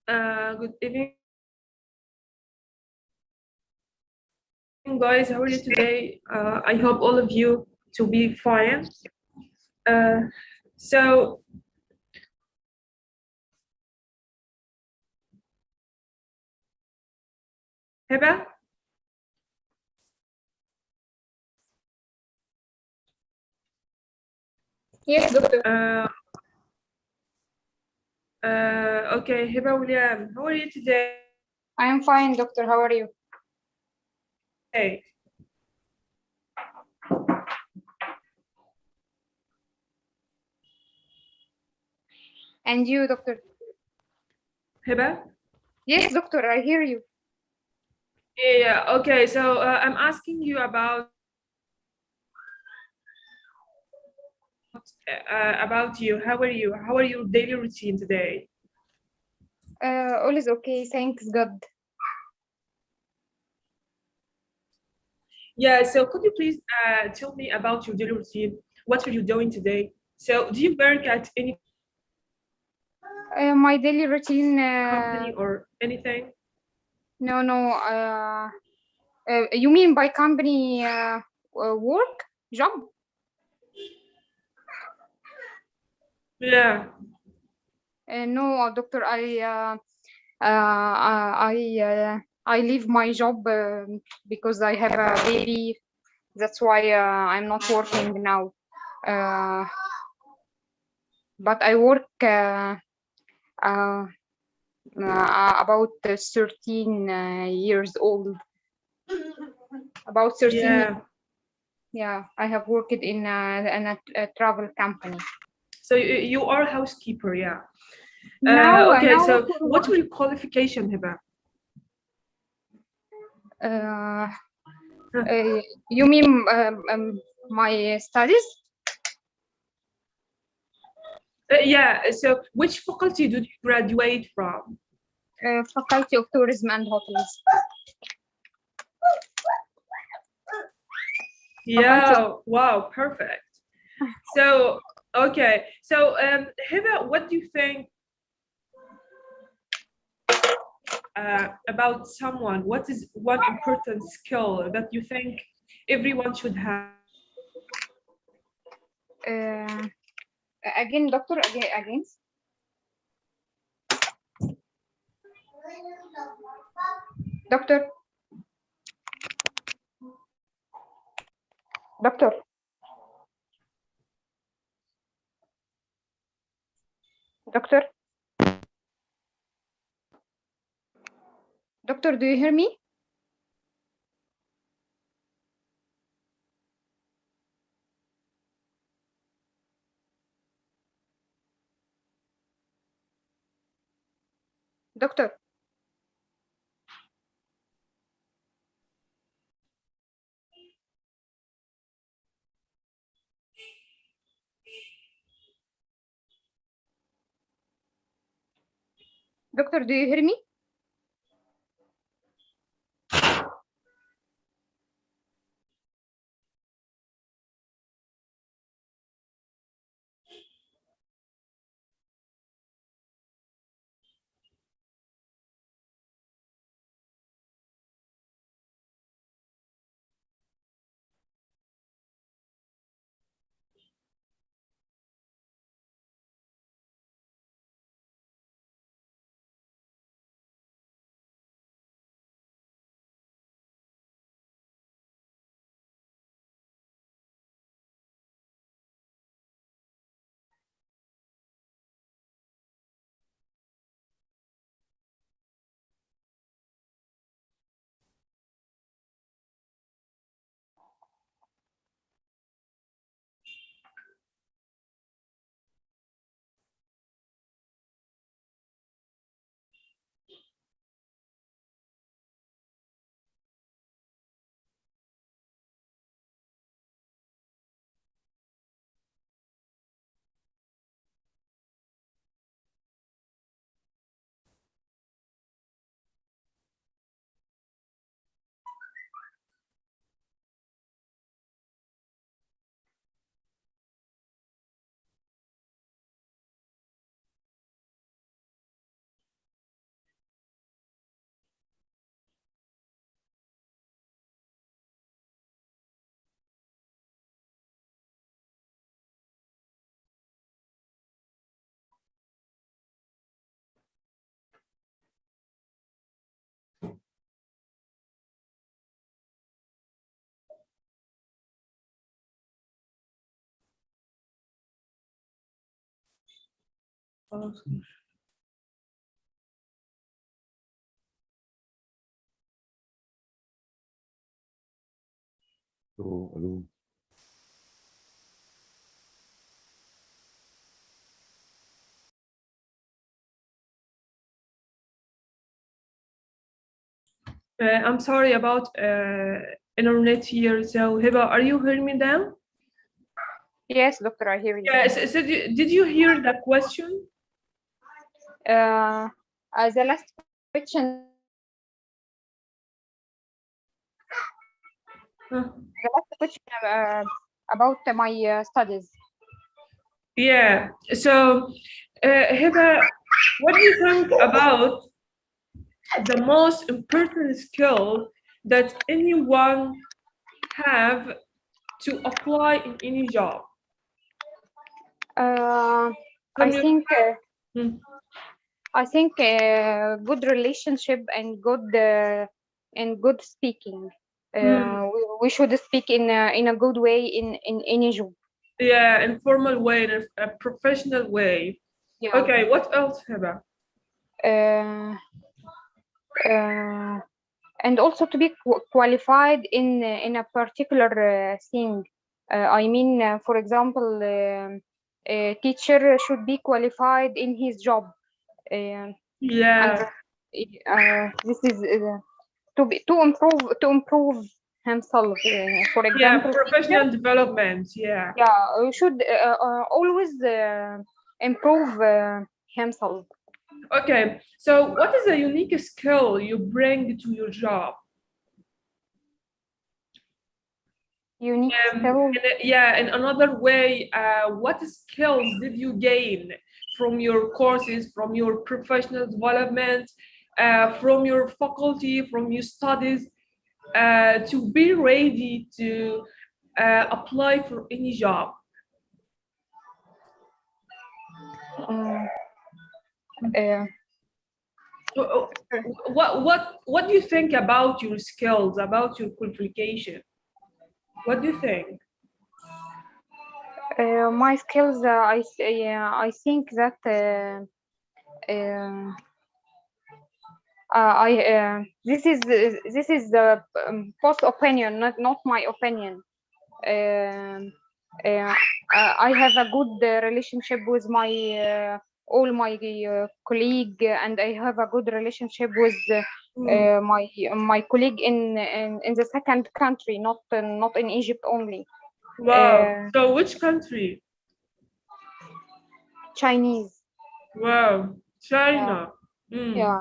Good evening, guys. How are you today? I hope all of you to be fine. Uh, so, Heba, Yes, doctor. uh, okay, Heba William, how are you today? I am fine, doctor. How are you? And you, doctor? Heba? Yes, doctor. I hear you. Yeah, okay. So I'm asking you about you. How are you? How are your daily routine today? All is okay. Thanks God. Yeah. So could you please tell me about your daily routine? What are you doing today? So do you work at any My daily routine. company or anything? No. You mean by company work job? Yeah. No, doctor. I leave my job because I have a baby. That's why I'm not working now. Uh, but I work uh, about 13 years old. About 13 years. Yeah. Yeah, I have worked in a travel company. So you are a housekeeper, yeah. Okay, Now so for what were your qualification, Hiba? uh, Huh. you mean my studies? Yeah, so which faculty did you graduate from? Faculty of Tourism and Hotels. Faculty of Yeah, wow, perfect. So, okay, so Hiba, what do you think about someone? What is one important skill that you think everyone should have? uh, again, doctor, again. Doctor, doctor, doctor, doctor, do you hear me? Doctor. Doctor, do you hear me? الو. I'm sorry about internet here. So, Hiba, are you hearing me now? Yes, doctor, I hear you. Yes. So did you hear the question? The last question. Huh. The last question about my studies. Yeah. So, Hiba, what do you think about the most important skill that anyone have to apply in any job? I From your think Hmm. good relationship and good speaking. We should speak in a good way in any job. Yeah, informal way, in a professional way. Yeah. Okay, what else, Hiba? Uh, uh, and also to be qualified in a particular thing. I mean, for example, a teacher should be qualified in his job. And Yeah, this is to improve himself. For yeah, example, teacher, professional development. Yeah. yeah, you should always improve himself. Okay, so what is a unique skill you bring to your job? Unique skill. Yeah, in another way, what skills did you gain from your courses, from your professional development, from your faculty, from your studies, to be ready to apply for any job? Um, uh, What do you think about your skills, about your qualification? What do you think? my skills, I think that uh, this is the post opinion, not my opinion. Um, uh, I have a good relationship with my all my colleague, and I have a good relationship with my colleague in the second country, not in Egypt only. Wow. So which country? Chinese. Wow. Yeah, China. Mm. yeah,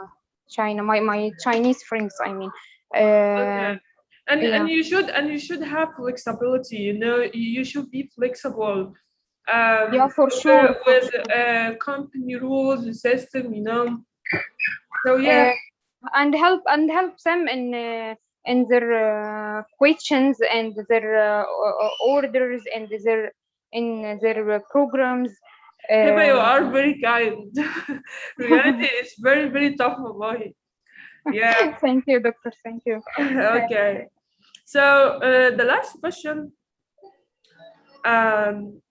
China. My Chinese friends, I mean. Okay. And Yeah, you should have flexibility. You should be flexible. yeah, for sure, for With sure. company rules and system. So yeah, Uh, and help them in their questions and their orders and their programs. Hiba, you Um, are very kind. Reality is very very tough, wallahi. Yeah. thank you, doctor. Thank you. Okay. So the last question. Um,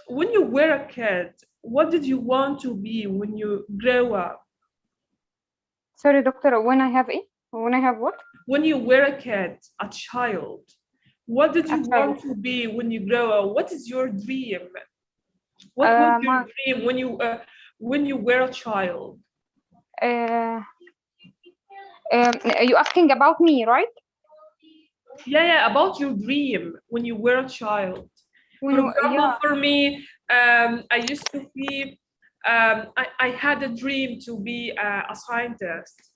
when you were a kid, what did you want to be when you grow up? Sorry, doctor. When I have it, when I have what? When you were a kid, a child, what did A you child. want to be when you grow up? What is your dream? What was your My dream when you were a child? uh, you asking about me, right? Yeah, about your dream when you were a child. For example, Yeah, for me, I used to be, I had a dream to be a scientist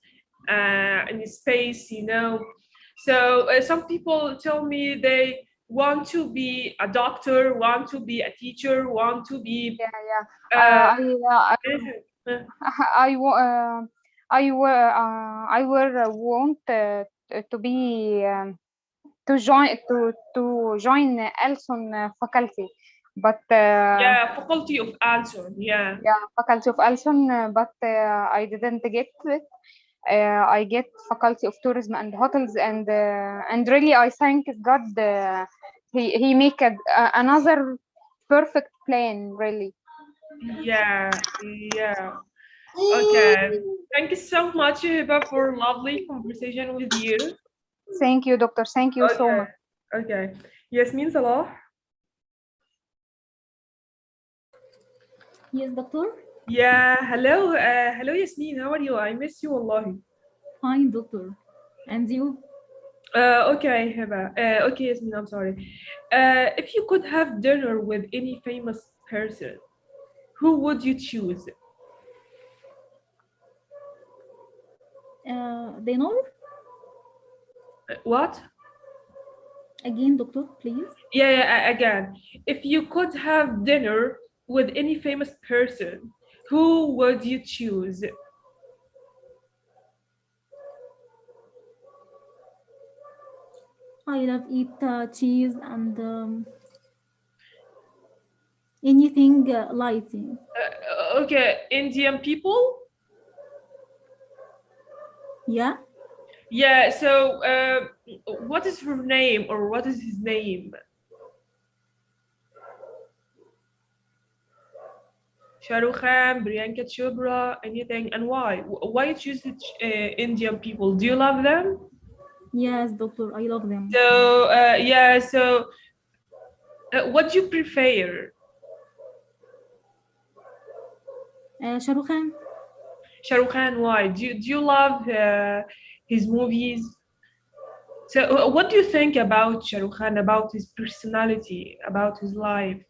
in space. So some people tell me they want to be a doctor, want to be a teacher, want to be. yeah, yeah. Uh, I I wa- uh, I will want to be to join Elson faculty, but yeah, faculty of Alson. Yeah. yeah, faculty of Elson, but I didn't get it. I get faculty of tourism and hotels, and really I thank God. He make another perfect plan, really. Yeah, yeah. Okay. Thank you so much, Hiba, for lovely conversation with you. Thank you, doctor. Thank you so Okay. much. Okay. Yasmin Salah. Yes, doctor. Yeah. Hello. Hello, Yasmin. How are you? I miss you, wallahi. Fine, doctor. And you? Okay, Hiba. Okay, Yasmin. I'm sorry. If you could have dinner with any famous person, who would you choose? Dinner? What? Again, doctor, please. Yeah, yeah, again. If you could have dinner with any famous person, who would you choose? I love eat cheese and anything lighting. Okay, Indian people? Yeah. Yeah, so what is her name or what is his name? Shah Rukh Khan, Priyanka Chopra, anything, and why? Why you choose the Indian people? Do you love them? Yes, doctor. I love them. So yeah, so what do you prefer? Shah Rukh Khan. Shah Rukh Khan, why? Do you love his movies? So what do you think about Shah Rukh Khan, about his personality, about his life?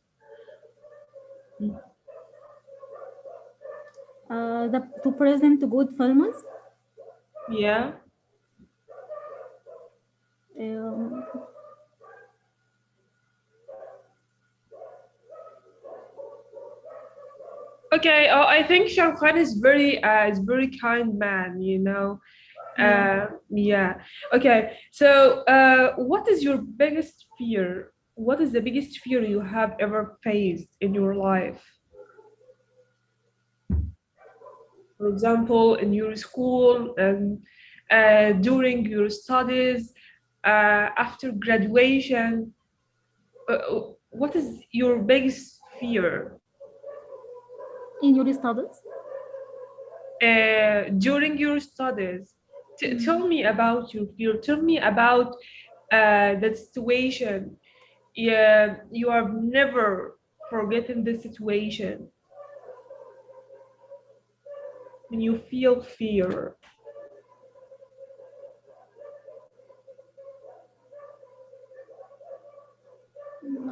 The to present good films. Yeah. Um, Okay, I think Shah Rukh Khan is very kind man, you know. yeah. Yeah. Okay. So, what is your biggest fear? What is the biggest fear you have ever faced in your life? For example, in your school and during your studies, after graduation, what is your biggest fear? In your studies. During your studies. Tell Mm. me about your fear. Tell me about that situation. Yeah, you have never forgotten the situation when you feel fear.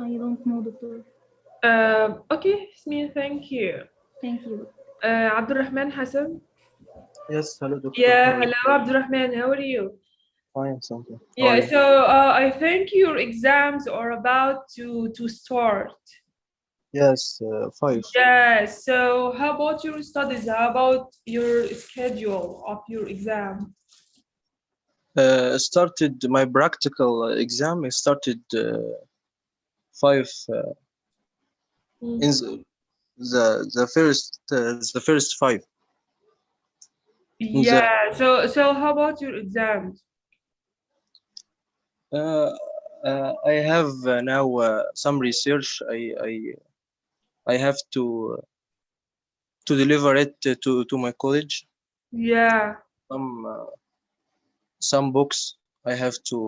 I don't know, doctor. Okay, Smee, thank you. Thank you. Abdurrahman Hassan. Yes, hello, doctor. How Yeah, are you? hello, Abdurrahman. How are you? Fine, thank you. How are Yeah, you? so I think your exams are about to start. Yes, 5. Yeah, so how about your studies? How about your schedule of your exam? Started my practical exam. I started 5 in Mm. the first 5 in the Yeah, so how about your exams? uh, I have now some research. I have to deliver it to my college. Yeah, Some some books I have to.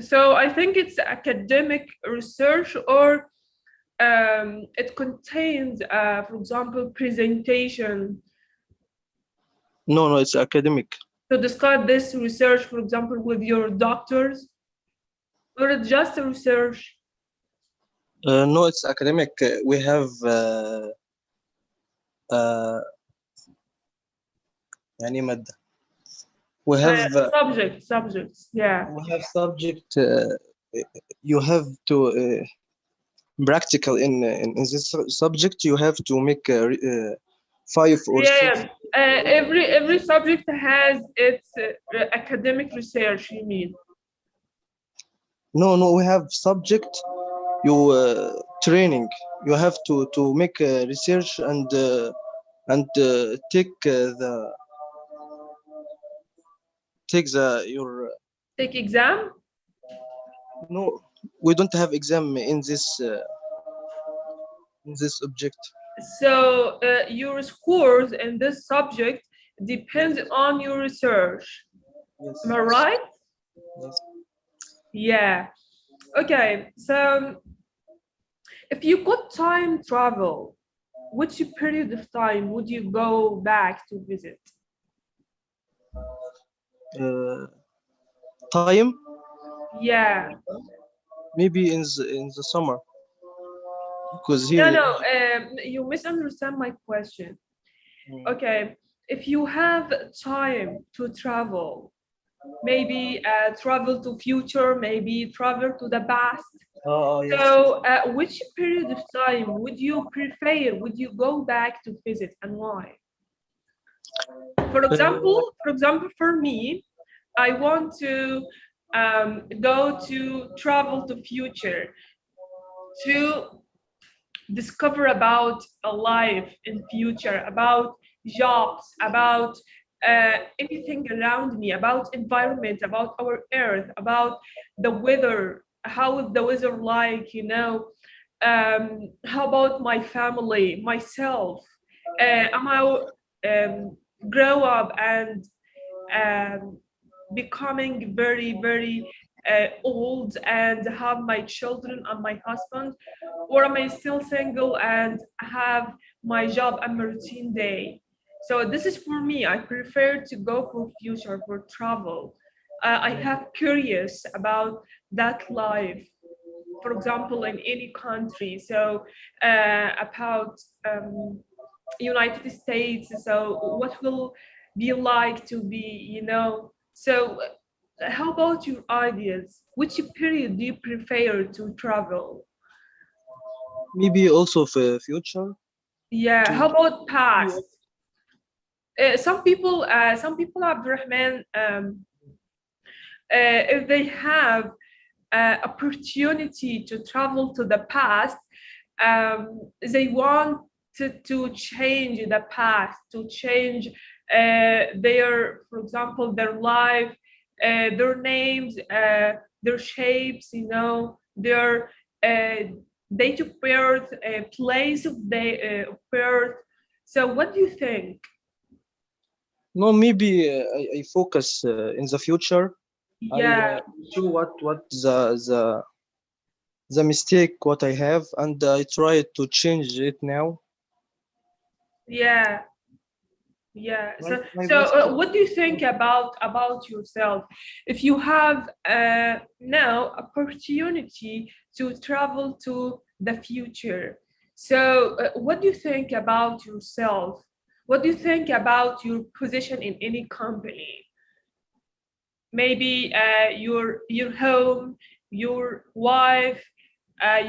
so I think it's academic research or it contains, for example, presentation No, no, it's academic. to discuss this research, for example, with your doctors, or it's just a research. No, it's academic. We have uh, يعني مادة. We have Subjects, yeah. subject. You have to practical in this subject. You have to make 5 or 6. Yeah, every subject has its academic research. You mean? No, no, we have subject. You training. You have to make research and take the your Take exam? no. We don't have exam in this object. So your scores in this subject depend Yes, on your research. Am yes, I yes, right? yes. Yeah. Okay. So if you could time travel, which period of time would you go back to visit? Uh, Time, Yeah. maybe in the summer, because No, here. no. You misunderstand my question. Mm. Okay. If you have time to travel, maybe travel to future, maybe travel to the past. Yes, yes. So, which period of time would you prefer? Would you go back to visit, and why? Uh, For example, for me, I want to go to travel to future to discover about a life in future, about jobs, about anything around me, about environment, about our earth, about the weather, how is the weather like, how about my family, myself, am I grow up and um, becoming very, very old and have my children and my husband, or am I still single and have my job and my routine day? So this is for me. I prefer to go for future, for travel. I have curious about that life. For example, in any country. So about United States. So what will be like to be, So how about your ideas? Which period do you prefer to travel? Maybe also for future Yeah, how to about see what. past? Some people, Abdurrahman, if they have opportunity to travel to the past, they want to change the past, to change their, for example, their life, their names, their shapes, their uh, date of birth, place of birth. So, what do you think? No, maybe I focus in the future. I Yeah, see what the mistake what I have, and I try to change it now. yeah. Yeah. My So best. what do you think about yourself if you have now opportunity to travel to the future? So what do you think about yourself? What do you think about your position in any company? Maybe your home, your wife,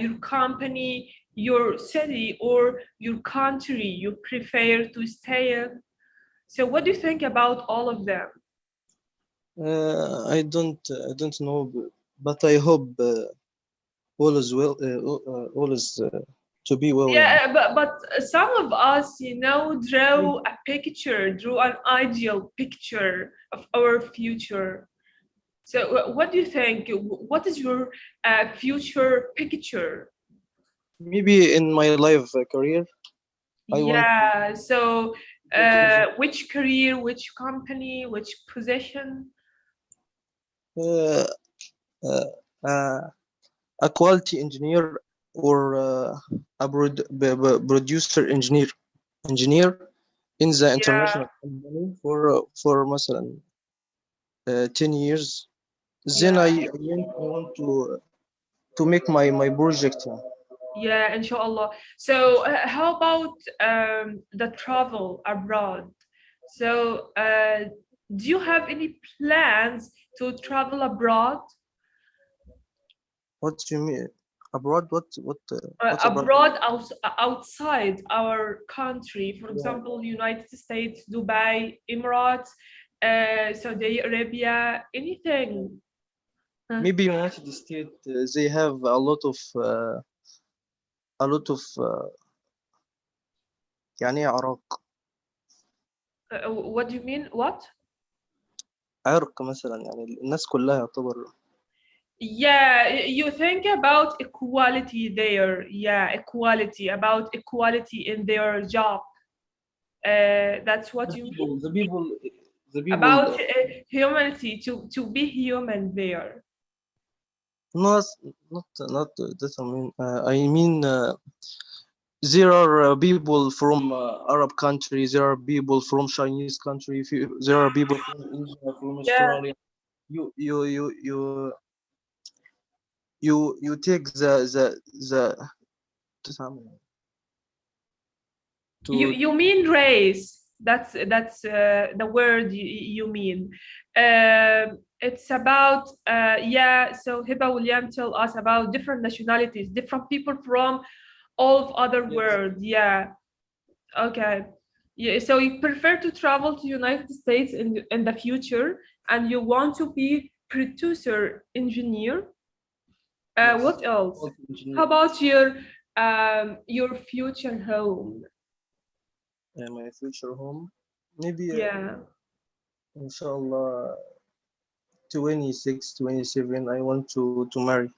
your company, your city, or your country you prefer to stay in. So what do you think about all of them? I don't know, but I hope all is well. All is to be well. يعني. Yeah, but some of us, draw a picture, draw an ideal picture of our future. So what do you think? What is your future picture? Maybe in my life career, I want to Yeah. So get a job, which career, which company, which position? uh, uh, uh, a quality engineer or producer engineer in the international Yeah. company for مثلا 10 years. Then Yeah. I want to make my project. Yeah. Yeah, inshallah. So, how about the travel abroad? So, do you have any plans to travel abroad? What do you mean abroad? What's abroad? Abroad, outside our country, for Yeah. example, United States, Dubai, Emirates, Saudi Arabia, anything. Maybe United States they have a lot of يعني إيه عراق. What do you mean? What? عرق مثلا يعني الناس كلها يعتبر. Yeah, you think about equality there. Yeah, equality, about equality in their job. That's what The you mean? people, the people, the people. About humanity, to be human there. Not, not that. I mean, there are people from Arab countries. There are people from Chinese country. There are people from India, from Yeah. Australia. You you take the You to mean race? That's the word you mean. It's about yeah. So Hiba William tell us about different nationalities, different people from all of other yes. world. Yeah. Okay. Yeah. So you prefer to travel to United States in the future, and you want to be producer engineer. Yes. What else? Auto How engineer. about your future home? My future home. Maybe Yeah. inshallah 26, 27. I want to marry. But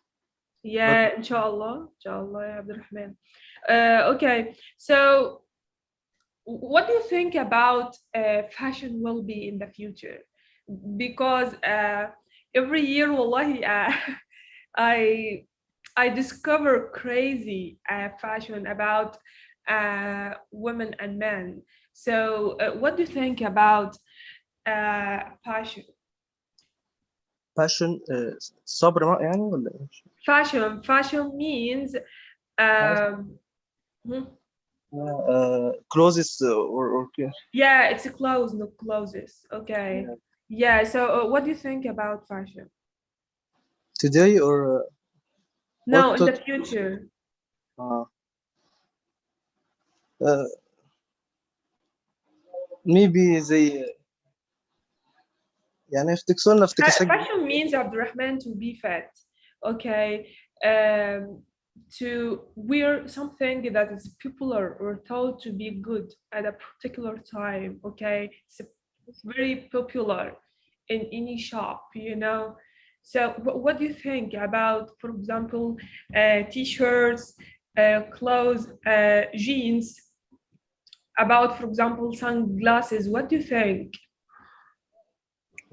Yeah, inshallah, ya Abdurrahman. Okay, so what do you think about fashion will be in the future? Because every year, wallahi, I I discover crazy fashion about women and men. So, what do you think about fashion? passion صبر يعني ولا إيه؟ Fashion means um, hmm, clothes or yeah, it's a clothes, not clothes. Okay. yeah. Yeah. So, what do you think about fashion? Today or what No, in the future. uh, uh, maybe زي يعني افتكسونا حاجة. Fashion means Abdurrahman to be fat. Okay. Um, to wear something that is popular or thought to be good at a particular time. Okay. It's very popular in any shop, you know. So, what do you think about, for example, t-shirts, clothes, jeans? About, for example, sunglasses. What do you think?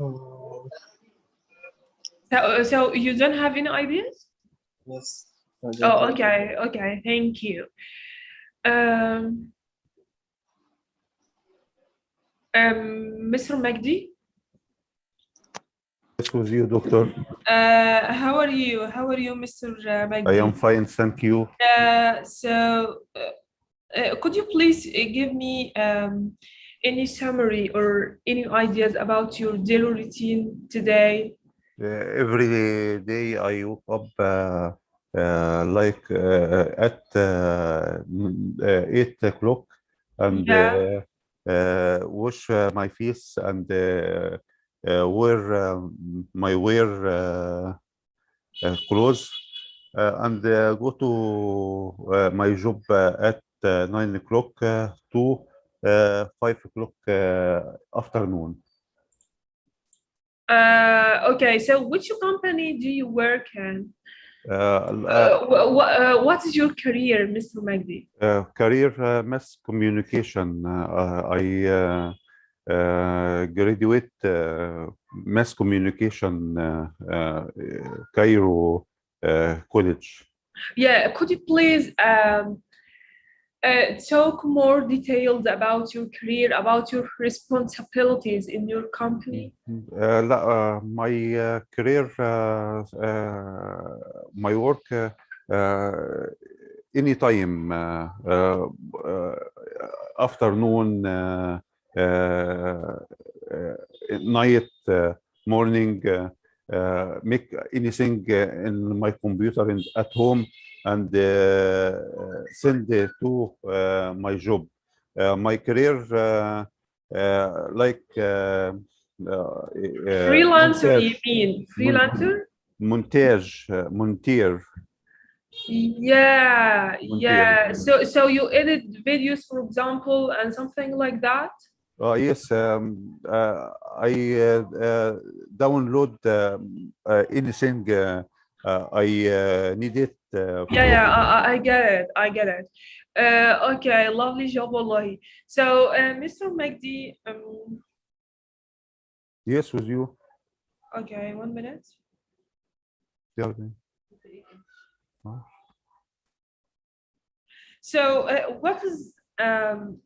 Um, So you don't have any ideas? yes, I don't Oh, have. okay, okay. Thank you. Um, Mr. Magdi, Yes, with you, doctor. how are you? How are you, Mr. I am Magdi? fine, thank you. Could you please give me any summary or any ideas about your daily routine today? Every day I woke up at 8 o'clock and Yeah. wash my face and wear clothes and go to my job at 9 o'clock to 5 o'clock afternoon. Okay, so which company do you work in? Uh, What is your career, Mr. Magdi? Career mass communication. I graduate mass communication Cairo College. Yeah, could you please talk more details about your career, about your responsibilities in your company? لا, my career, my work anytime afternoon, night, morning, make anything in my computer and at home and send it to my job. My career like Freelancer, montage, you mean? mon- Freelancer? montage, montier, montier. Yeah. So you edit videos, for example, and something like that? Yes, I download anything I need it I get it. I get it. Okay, lovely job, wallahi. So, Mr. Magdi, Yes, with you. okay, 1 minute. Yeah. So, what is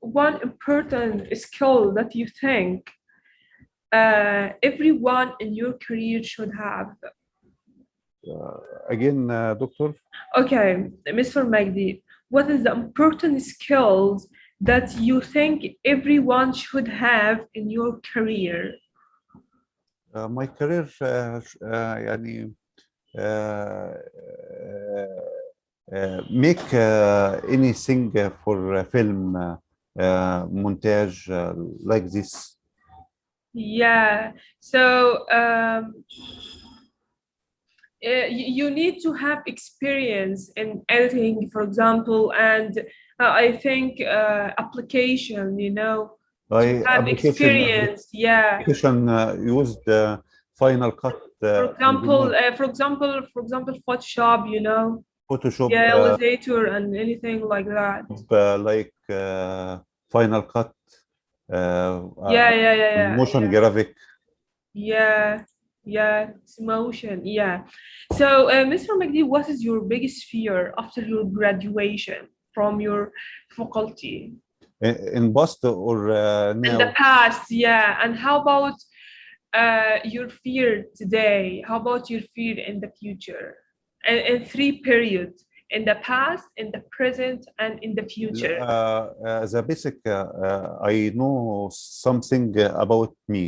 one important skill that you think everyone in your career should have? Again, doctor. Okay, Mr. Magdi, what is the important skills that you think everyone should have in your career? My career يعني make anything for film montage like this. Yeah, so you need to have experience in editing, for example, and I think application, you know, to have experience. Yeah. Application used Final Cut. For example, Photoshop, you know, Photoshop, yeah, Illustrator and anything like that. like Final Cut, Yeah. motion graphic. Yeah, it's motion. Yeah. So, Mr. Magdi, what is your biggest fear after your graduation from your faculty? In past or In the now? past, yeah. And how about your fear today? How about your fear in the future? And in three periods: in the past, in the present, and in the future. The basic, I know something about me.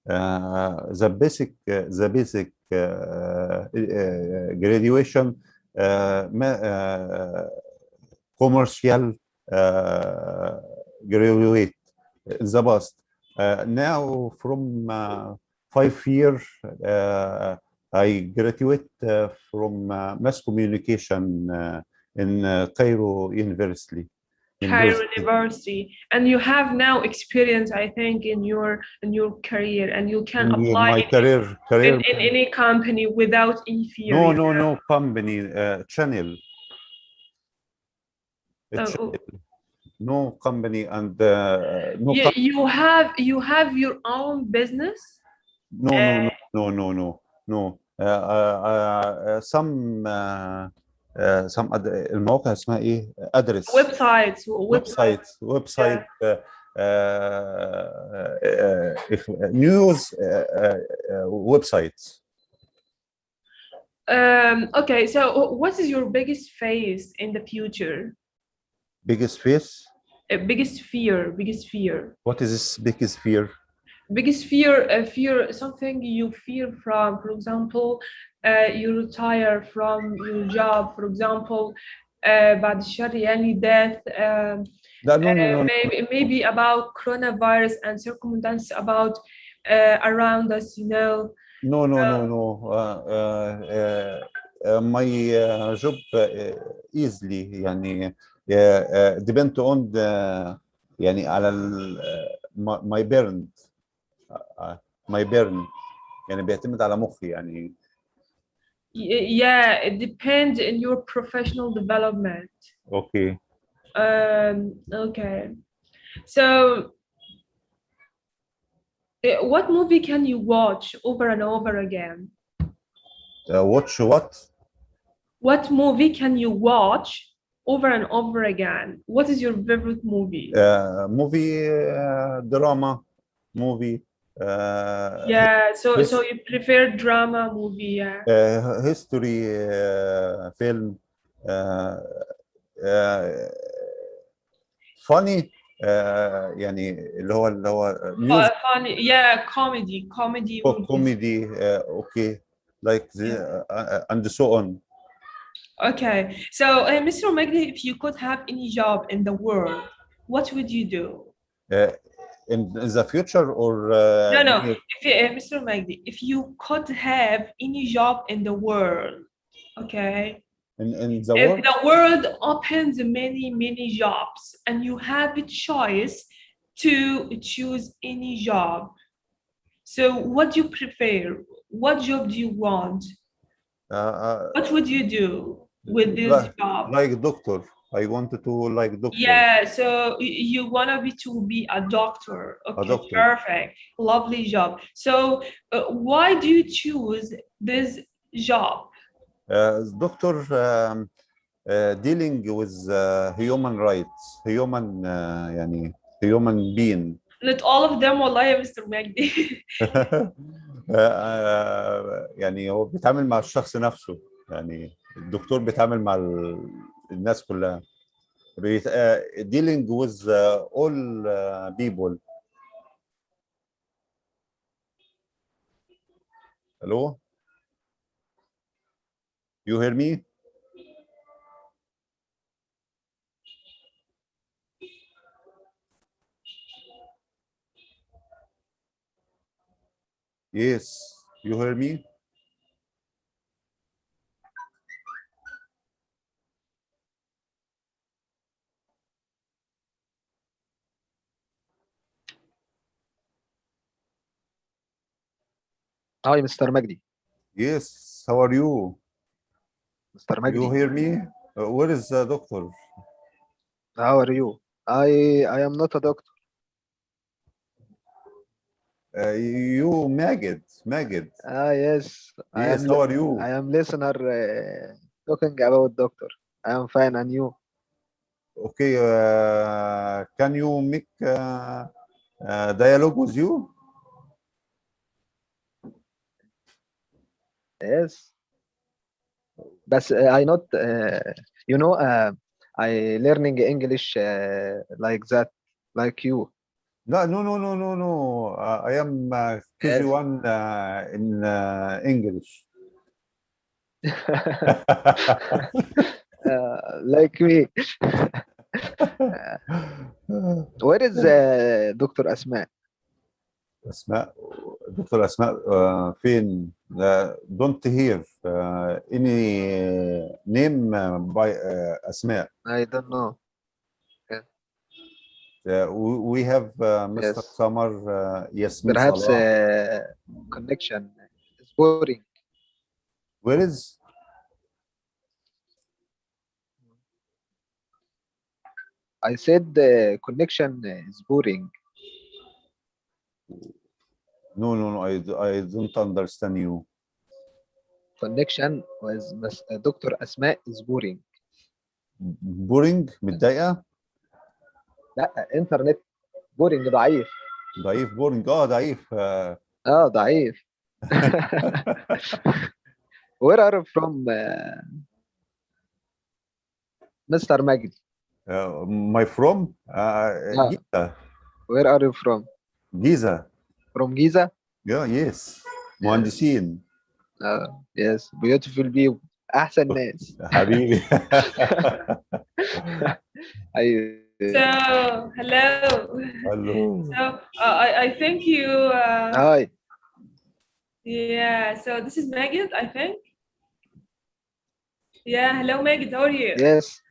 The basic graduation, commercial graduate in the past. Now, from 5 years, I graduate from mass communication in Cairo University. Cairo University, and you have now experience, I think, in your career, and you can apply my career in any company without any fear. no company channel. No company and no you have your own business. no some المواقع اسمها ايه ادرس website news websites. Okay, so what is your biggest phase in the future? Biggest face? Biggest fear. What is this biggest fear? Biggest fear, something you fear from. For example, you retire from your job. For example, بعد الشر يعني death. No. Maybe about coronavirus and circumstances about around us, you know. No. My job easily يعني depend on the يعني على my burn يعني بيعتمد على مخي يعني. Yeah, it depends in your professional development. Okay. Okay. So, what movie can you watch over and over again? Watch what? What movie can you watch over and over again? What is your favorite movie? Movie, drama, movie. Yeah, so you prefer drama movie, yeah. History film. Funny يعني اللي هو news. Funny, yeah, comedy comedy, okay, like the, and so on. Okay, so Mr. Magdi, if you could have any job in the world, what would you do? In the future or No. If Mr. Magdi, if you could have any job in the world, okay? In the if world? the world opens many jobs and you have a choice to choose any job, so what do you prefer? What job do you want? What would you do with this job? like doctor. I wanted to like doctor. Yeah, so you wanna be to be a doctor. A Okay, doctor. perfect. Lovely job. So why do you choose this job? Doctor dealing with human rights, human يعني human being. Not all of them والله يا مستر مجدي. يعني هو بيتعامل مع الشخص نفسه، يعني الدكتور بيتعامل مع الناس كلها. Dealing with all people. Hello? You hear me? Yes, you hear me? Hi, Mr. Magdi. Yes, how are you? Mr. You Magdi, hear me? Where is the doctor? how are you? I am not a doctor. You Magid, Magid. Yes, Yes, how are you? I am listener talking about doctor. I am fine, and you? Okay, can you make dialogue with you? Yes, but I not. You know, I learning English like that, like you. No, no, no, no, no, no. I am Yes. KG1 in English. Like me. Where is Dr. Asma? أسماء دكتور أسماء فين؟ don't hear any name by أسماء. I don't know. We have Mr. Yes. Samar, Yasmin Perhaps Salah. connection is boring. Where is? I said the connection is boring. No, no, no. I don't understand you. Connection with Dr. Asma is boring. Boring متضايقة؟ لا انترنت بورينج ضعيف. ضعيف boring ضعيف. ضعيف. Where are you from, Mr. Magdi? My from Giza. Where are you from? Giza. From Giza? Yeah, yes. مهندسين. Yes, beautiful people. أحسن ناس. حبيبي. أيوه. So hello. Hello. So I think you. Hi. Yeah. So this is Magid, I think. Yeah. Hello, Magid. How are you? Yes.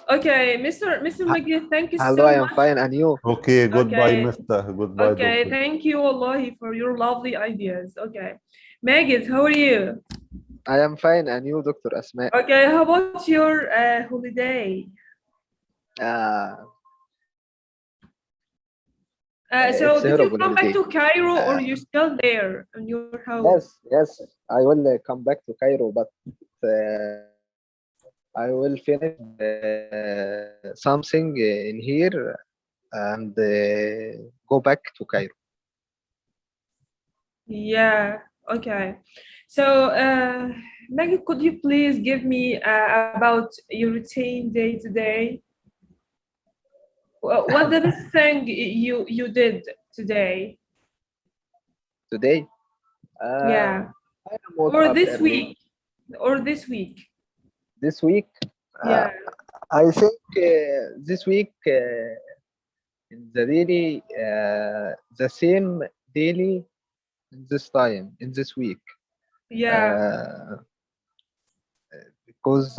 Okay, Mr. Magid. Thank you Hello, so I am much. fine, and you? Okay, goodbye, Okay. Mister. Goodbye, Okay. doctor. Thank you, Wallahi, for your lovely ideas. Okay, Magid, how are you? I am fine, and you, Dr. Asma? Okay. How about your holiday? So It's did you horrible come back holiday. to Cairo or you still there in your house? Yes, I will come back to Cairo, but I will finish something in here and go back to Cairo. Yeah. Okay. So, Maggie, could you please give me about your routine day to day? What's the best thing you did today? Today, Yeah. I am woke Or up this early. week? Or this week? This week, Yeah. I think this week in the daily, the same daily in this time, in this week. Yeah. Because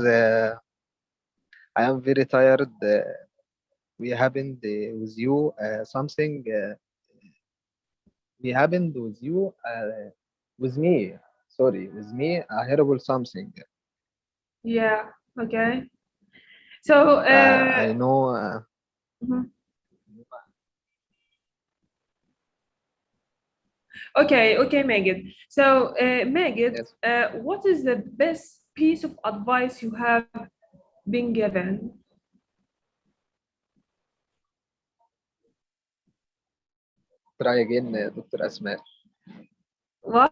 I am very tired. We happened with you something. We happened with you with me sorry, with me a horrible something. Yeah. Okay. So I know. mhm. Okay, Megan. So Megan, Yes. what is the best piece of advice you have been given? Try again, Dr. Asma. What?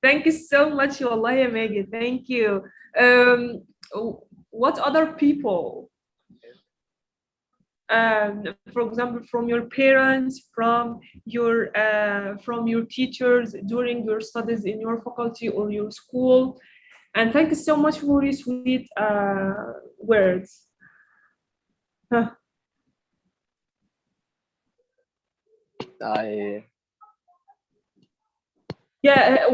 Thank you so much, Wallahi, Megan. Thank you. What other people, for example, from your parents, from your teachers during your studies in your faculty or your school, and thank you so much for your sweet words. Huh. I Yeah.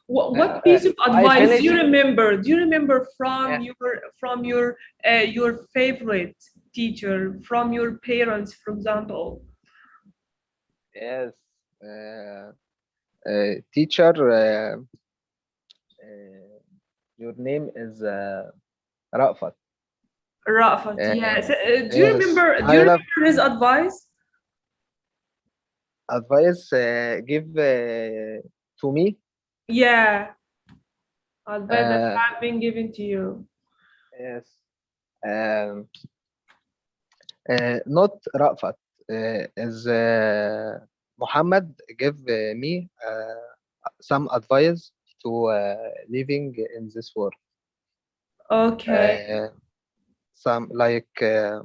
What piece of I advice do you finished. remember? Do you remember Yeah. from your favorite teacher, from your parents, for example? Yes. Teacher, your name is Rafat. Rafat, yes. Do you Yes, remember? Do I you love remember his advice? advice. Give to me. Yeah, advice that Uh, have been given to you. yes. Um, not Rafat. Is Muhammad give me some advice to living in this world. Okay. Uh, some like uh,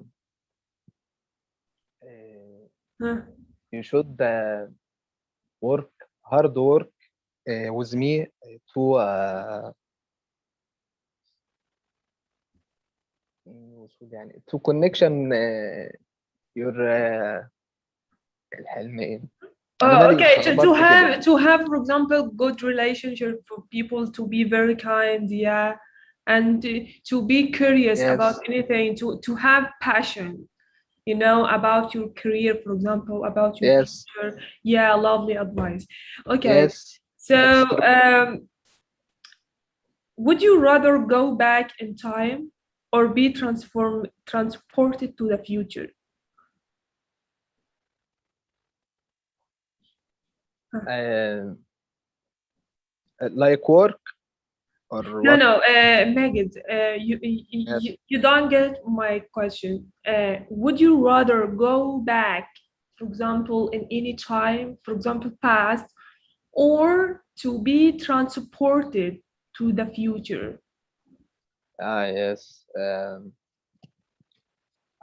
Huh. you should work hard work with me to المفروض يعني to connection your الحلم ايه انا مالي Okay, اتلخبطت كده to have, for example, good relationship for people, to be very kind, yeah, and to be curious about yes anything, to have passion, about your career, for example, about your yes future. Yeah, lovely advice. Okay, yes so that's true would you rather go back in time or be transported to the future? uh, like work or No, what no, Magid, yes you don't get my question. Would you rather go back, for example, in any time, for example, past, or to be transported to the future? yes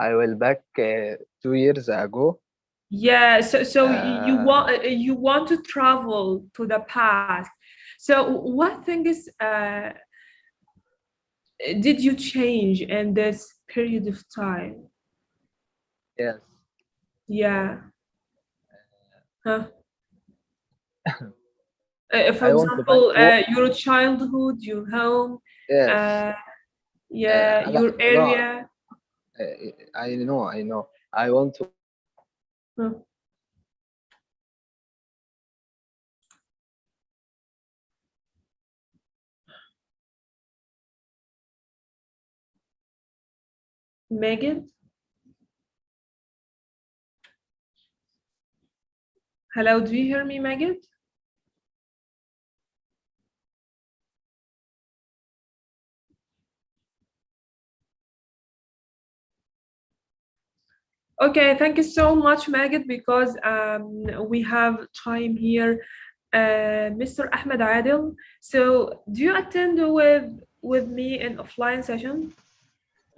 I will back 2 years ago Yeah, so uh, you want to travel to the past. So what things did you change in this period of time? yes Yeah. Huh? For I want to back example, to your childhood, your home, yes uh, yeah, لا your no area. I know I want to Huh. Megan, hello, do you hear me, Megan? Okay, thank you so much, Megan, because we have time here. Mr. Ahmed Adil. So, do you attend with me in offline session?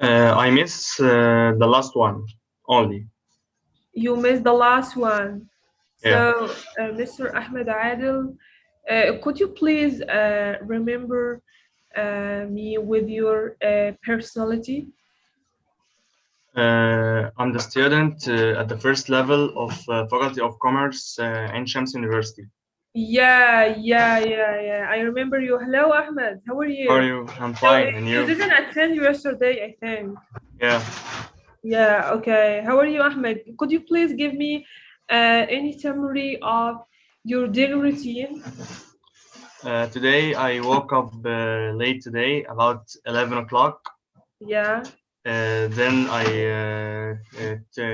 I miss the last one only. You missed the last one. Yeah. So, Mr. Ahmed Adil, could you please remember me with your personality? I'm the student at the first level of Faculty of Commerce in Shams University. Yeah. I remember you. Hello, Ahmed. How are How are you? you? I'm So fine, and you you? didn't attend yesterday, I think. Yeah. Yeah. Okay. How are you, Ahmed? Could you please give me any summary of your daily routine? Today I woke up late today, about 11 o'clock. Yeah. Then I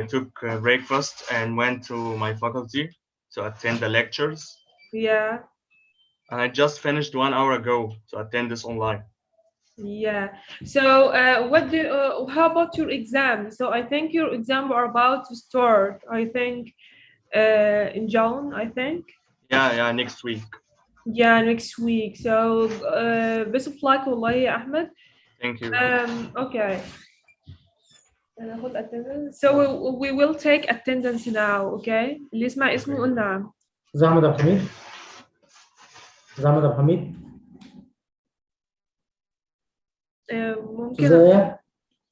took breakfast and went to my faculty to attend the lectures. Yeah. And I just finished 1 hour ago to attend this online. Yeah. So, how about your exam? So, I think your exam are about to start. I think in June. I think. Yeah, next week. Yeah, next week. So, best of luck, والله يا أحمد. Thank you. Okay. هناخد attendance. So we will take attendance now. Okay. اللي يسمع اسمه يقول نعم. زعمة عبد الحميد. زعمة عبد الحميد.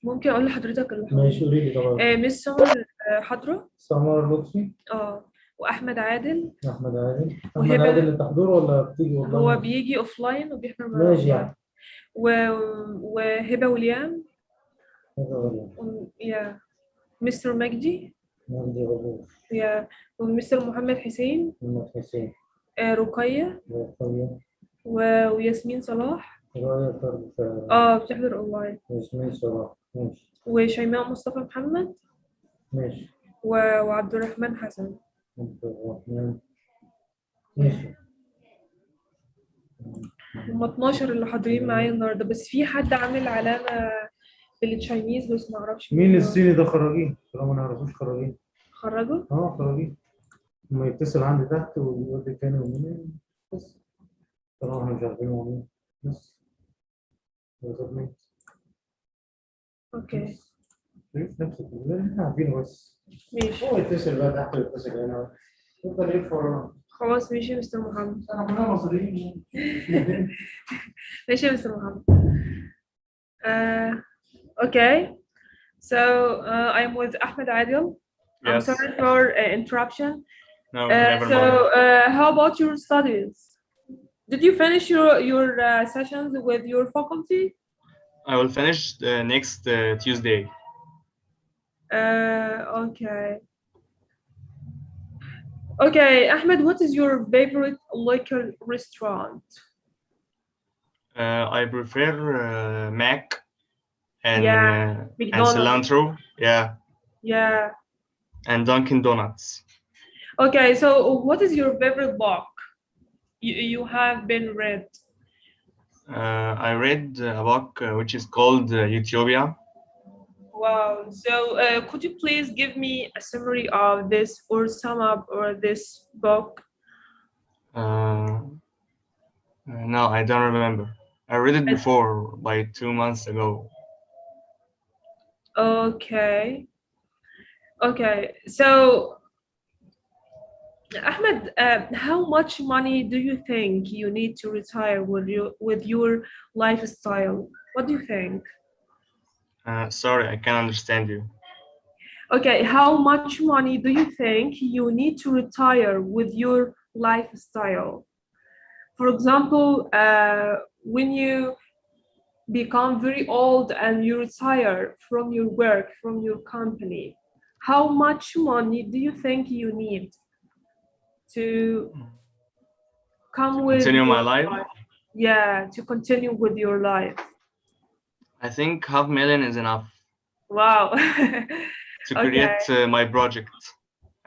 ممكن اقول لحضرتك اللي ماشي قولي لي طبعا. مس سمر حاضره. سمر لطفي. واحمد عادل. احمد عادل انت حضور ولا بتيجي اونلاين؟ هو بيجي اوف لاين وبيحضر معانا. ماشي يعني. وهبه وليام. يا مستر مجدي. يا ومستر محمد حسين. رقية. وياسمين صلاح. بتحضر اونلاين. ياسمين صلاح ماشي. وشيماء مصطفى محمد. ماشي. وعبد الرحمن حسن. ماشي. هم 12 اللي حاضرين معايا النهارده، بس في حد عامل علامة بالتشاينيز بس ما اعرفش مين الصيني ده خرجين؟ طالما ما نعرفوش خرجين. خرجوا؟ خرجين. لما يتصل عندي تحت ويقول لي كانوا منين بس. طبعا احنا مش عارفين هو مين بس. اوكي. شايف نفسك احنا عارفينه بس. ماشي. هو يتصل بقى تحت ويتصل هنا. يفضل يلف ورانا. خلاص ماشي يا مستر محمد. احنا كلنا مصريين. ماشي يا مستر محمد. Okay. So I'm with Ahmed Adil. Yes. I'm sorry for interruption. No, never mind. How about your studies? Did you finish your sessions with your faculty? I will finish next Tuesday. Okay. Okay, Ahmed, what is your favorite local restaurant? I prefer Mac and and cilantro. Yeah. And Dunkin' Donuts. Okay, so what is your favorite book you have been read? I read a book which is called Utopia. Wow. So could you please give me a summary of this or sum up or this book? No, I don't remember. I read it before, like 2 months ago. Okay. So Ahmed, how much money do you think you need to retire with your lifestyle? What do you think? Sorry, I can't understand you. Okay, how much money do you think you need to retire with your lifestyle? For example, when you become very old and you retire from your work, from your company, how much money do you think you need to continue my life? Yeah, to continue with your life. I think $500,000 is enough. Wow. To create my project,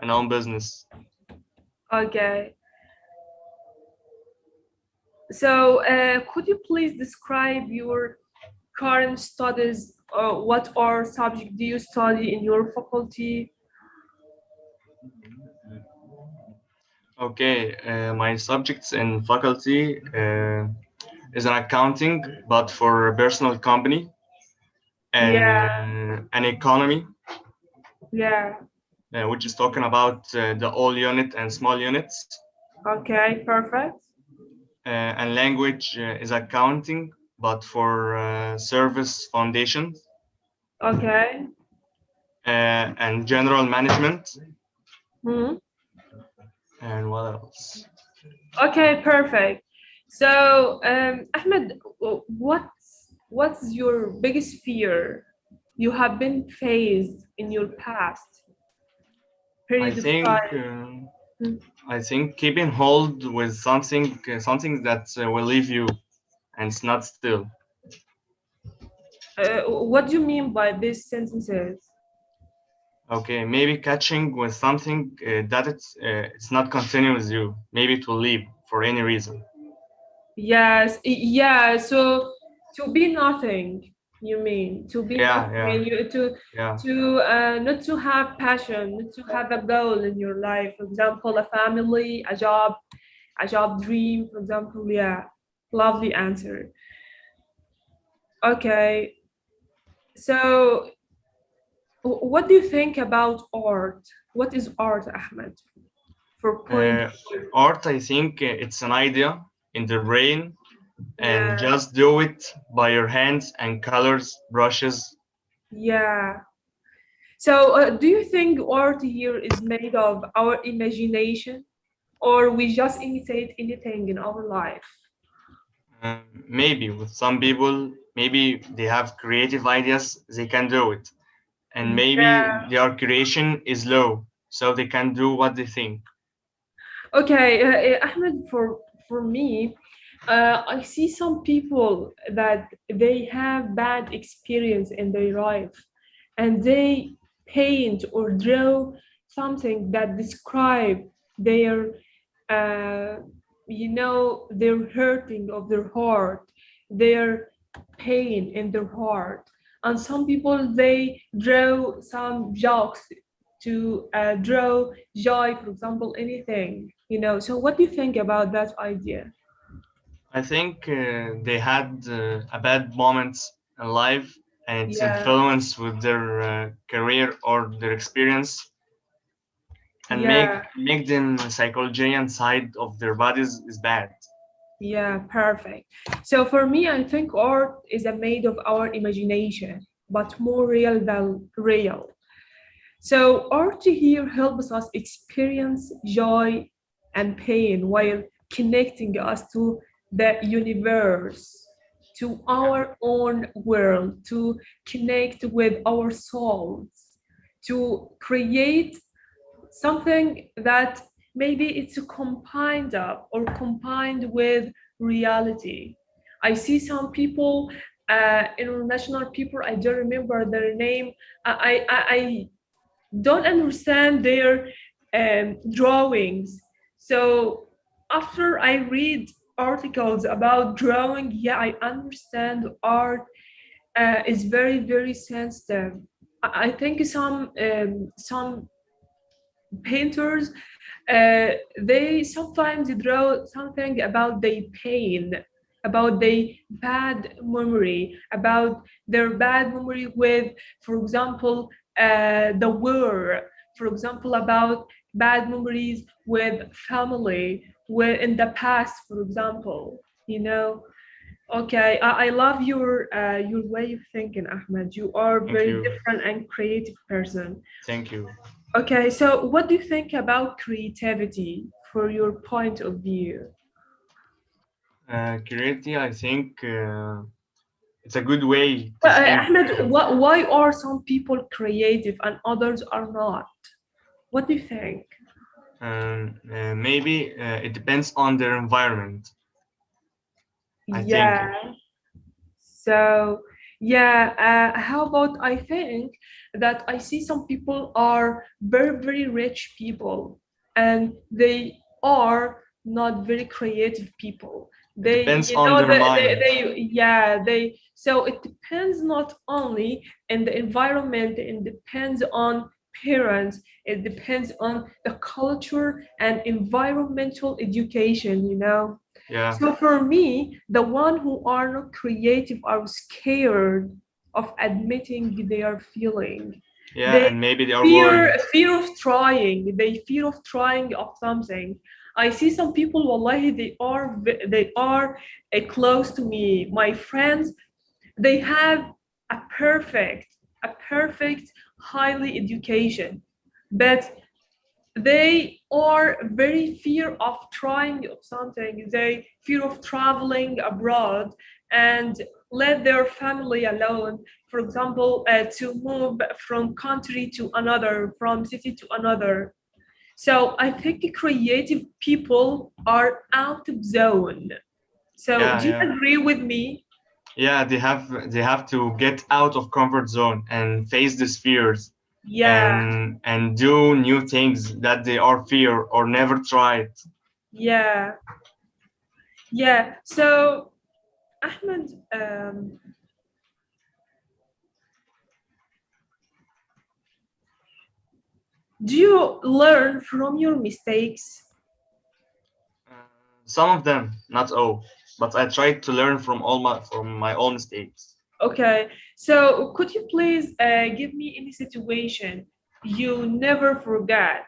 an own business. Okay. So could you please describe your current studies? What subject do you study in your faculty? Okay, my subjects in faculty is an accounting, but for a personal company, and an economy. Yeah. Which is talking about the all unit and small units. Okay, perfect. And language is accounting, but for service foundations. Okay. And general management. Mm-hmm. And what else? Okay, perfect. So, Ahmed, what's your biggest fear you have been faced in your past? I think I think keeping hold with something that will leave you, and it's not still. What do you mean by these sentences? Okay, maybe catching with something that it's not continue with you. Maybe it will leave for any reason. Yes, yeah. So to be nothing, you mean to be nothing, and you Yeah. not to have passion, not to have a goal in your life. For example, a family, a job dream. For example, yeah. Lovely answer. Okay, so what do you think about art? What is art, Ahmed? For point. Art, I think it's an idea in the brain, and Yeah, just do it by your hands and colors, brushes. yeah. So, do you think art here is made of our imagination, or we just imitate anything in our life? Maybe with some people, maybe they have creative ideas, they can do it, and maybe Yeah. their creation is low, so they can do what they think. Okay, Ahmed, for me, I see some people that they have bad experience in their life, and they paint or draw something that describe their, uh, their hurting of their heart, their pain in their heart. And some people they draw some jokes to draw joy, for example, anything, So, what do you think about that idea? I think they had a bad moments in life, and it's Yeah, influenced with their career or their experience, and yeah, make them psychology side of their bodies is bad. yeah, perfect. So, for me, I think art is a made of our imagination, but more real than real. So, art here helps us experience joy and pain while connecting us to the universe, to our own world, to connect with our souls, to create something that maybe it's combined up or combined with reality. I see some people, international people, I don't remember their name. I don't understand their drawings. So after I read articles about drawing, yeah, I understand art is very, very sensitive. I think some painters they sometimes draw something about their pain, about their bad memory, about their bad memory with, for example, the war, for example, about bad memories with family, with in the past, for example, Okay, I love your way of thinking, Ahmed. You are Thank very you. different and creative person. Thank you. Okay, so what do you think about creativity for your point of view? Creativity, I think it's a good way to think. Ahmed, why are some people creative and others are not? What do you think? Maybe it depends on their environment. I think. Yeah. So, yeah, how about I think that I see some people are very, very rich people and they are not very creative people. It They, depends on their mind. yeah, so it depends not only in the environment, it depends on parents, it depends on the culture and environmental education. Yeah, So for me, the one who are not creative are scared of admitting they are feeling. yeah, They and maybe they are worried. fear of trying. They fear of trying of something. I see some people, wallahi, they are close to me. My friends, they have a perfect, highly education, but they are very fear of trying something. They fear of traveling abroad and let their family alone, for example, to move from country to another, from city to another. So I think creative people are out of zone. So Yeah, do you yeah. agree with me? Yeah, they have to get out of comfort zone and face these fears Yeah, and do new things that they are fear or never tried. yeah, yeah. So Ahmed, do you learn from your mistakes? Uh, some of them, not all, but I tried to learn from my own mistakes. Okay, so could you please give me any situation you never forget?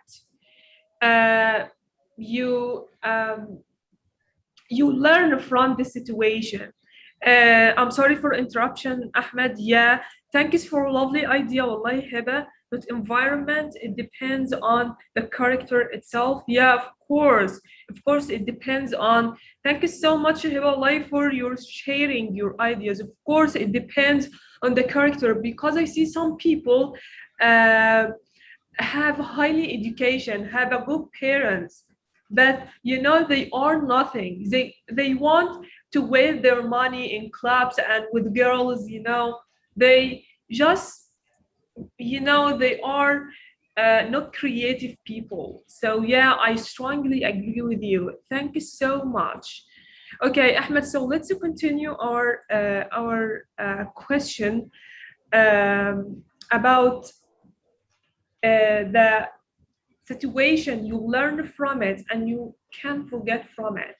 Uh, you you learn from the situation. I'm sorry for interruption, Ahmed. Yeah, thank you for a lovely idea, wallahi Hiba. But environment, it depends on the character itself. Yeah, of course, it depends on. Thank you so much, Hiba, wallahi, for your sharing your ideas. Of course, it depends on the character because I see some people uh, have highly education, have a good parents, but they are nothing. They want to waste their money in clubs and with girls. They just they are not creative people. So yeah, I strongly agree with you. Thank you so much. Okay, Ahmed. So let's continue our question about the situation you learn from it and you can't forget from it.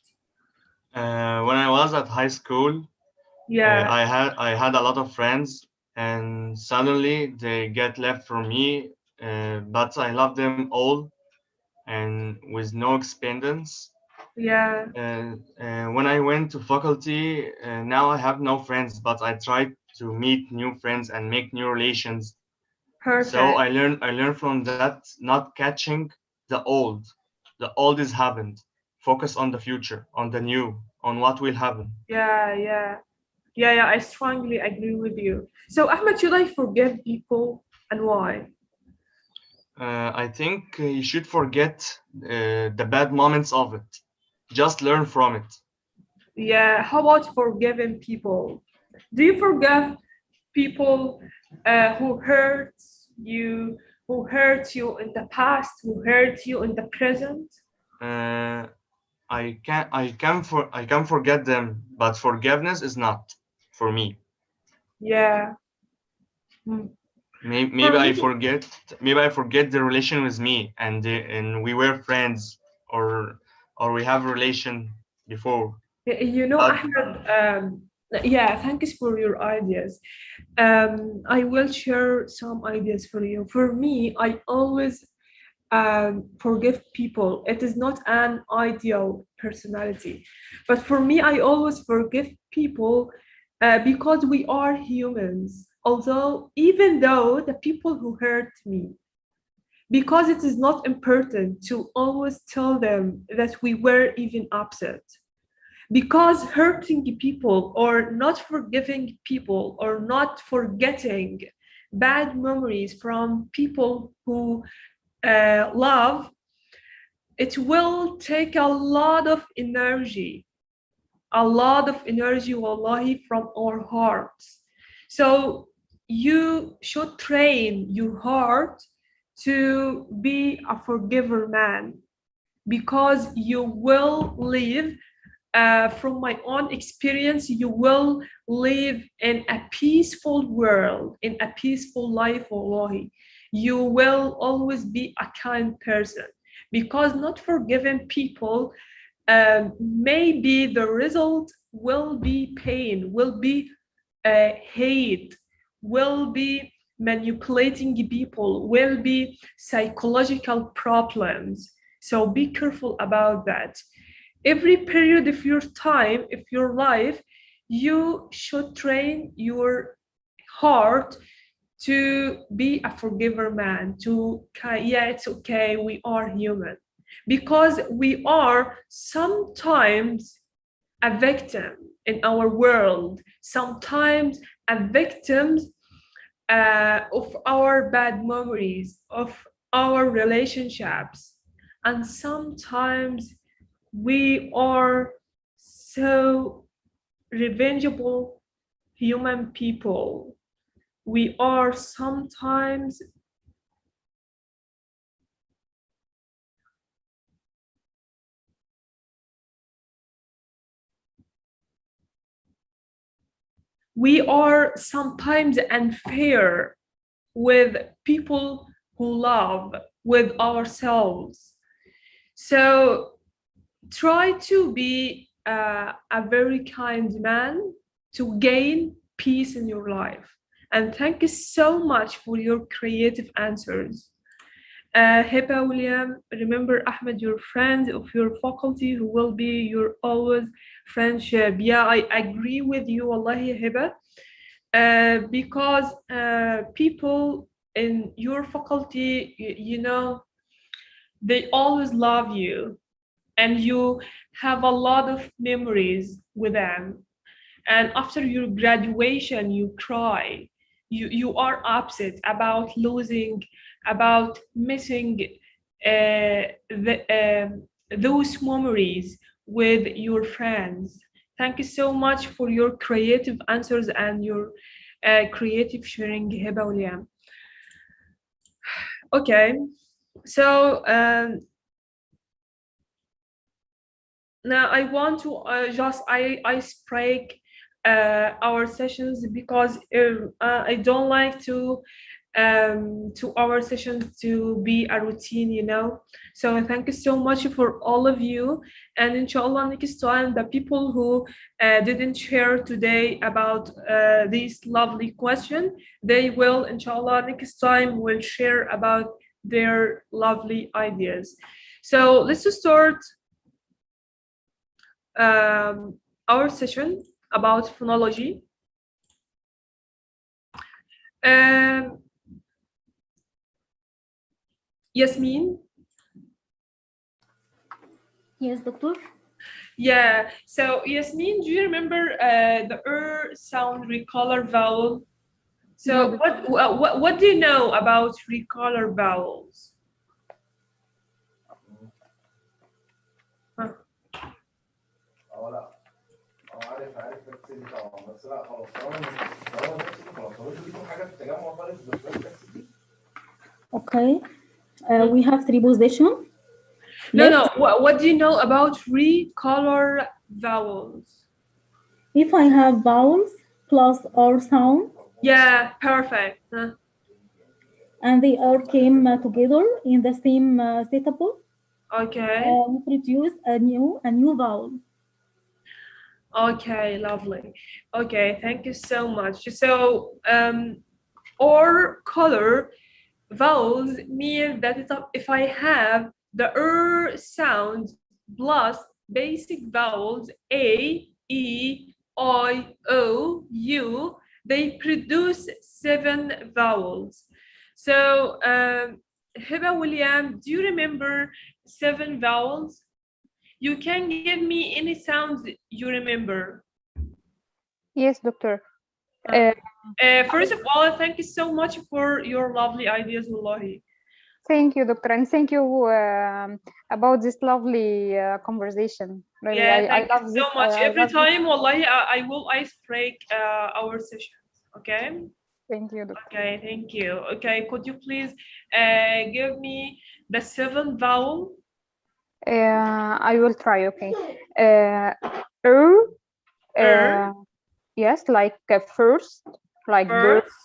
When I was at high school, Yeah, I had a lot of friends, and suddenly they get left from me. But I love them all, and with no experience. yeah, When I went to faculty, now I have no friends, but I try to meet new friends and make new relations. So perfect. I learned from that, not catching the old. The old is happened. Focus on the future, on the new, on what will happen. Yeah, yeah, yeah, yeah. I strongly agree with you. So, Ahmed, should I forgive people and why? I think you should forget the bad moments of it. Just learn from it. Yeah, how about forgiving people? Do you forgive people who hurt you in the past, who hurt you in the present? Uh, I can forget them, but forgiveness is not for me. Yeah. Hmm. Maybe For I me, forget. Maybe I forget the relation with me, and we were friends, or we have a relation before. But Ahmed, yeah, thanks for your ideas. I will share some ideas for you. For me, I always forgive people. It is not an ideal personality, but for me, I always forgive people because we are humans. Although, even though the people who hurt me, because it is not important to always tell them that we were even upset, because hurting people or not forgiving people or not forgetting bad memories from people who love, it will take a lot of energy, wallahi, from our hearts. So you should train your heart to be a forgiver man, because you will live from my own experience, you will live in a peaceful world, in a peaceful life, wallahi. You will always be a kind person, because not forgiving people, maybe the result will be pain, will be hate, will be manipulating people, will be psychological problems. So be careful about that. Every period of your time, of your life, you should train your heart to be a forgiver man, to yeah, it's okay, we are human, because we are sometimes a victim in our world, sometimes a victim of our bad memories, of our relationships. and sometimes we are so revengeable human people. We are sometimes unfair with people who love, with ourselves. So try to be a very kind man to gain peace in your life. And thank you so much for your creative answers. Heba William, remember Ahmed, your friend of your faculty, who will be your always friendship. Yeah, I agree with you, Wallahi Heba, because people in your faculty, they always love you, and you have a lot of memories with them. And after your graduation, you cry. You are upset about losing, about missing those memories with your friends. Thank you so much for your creative answers and your creative sharing, Heba William. Okay, so now I want to just ice break our sessions, because I don't like to our sessions to be a routine. So thank you so much for all of you, and inshallah next time the people who didn't share today about this lovely question, they will inshallah next time will share about their lovely ideas. So let's start our session about phonology. Yasmin? Yes, doctor. Yeah, so Yasmin, do you remember the sound recolor vowel? So Yeah, what do you know about recolor vowels? Huh. okay. We have three positions. No. What do you know about recolor vowels? If I have vowels plus or sound, Yeah, perfect. and they all came together in the same syllable, Okay. we produce a new vowel. Okay, lovely. Okay, thank you so much. So, or color vowels mean that if I have the sound plus basic vowels A, E, I, O, U, they produce 7 vowels. So, Hiba William, do you remember 7 vowels? You can give me any sounds you remember. Yes, doctor. First of all, thank you so much for your lovely ideas, Wallahi. Thank you, doctor, and thank you about this lovely conversation. Really, Yeah, I thank you love so this. much. I Every love this. time, Wallahi, I will ice break our sessions. Okay? Thank you, doctor. Okay, thank you. Okay, could you please give me the 7 vowel? I will try. Okay. Yes, like first, like bird. First.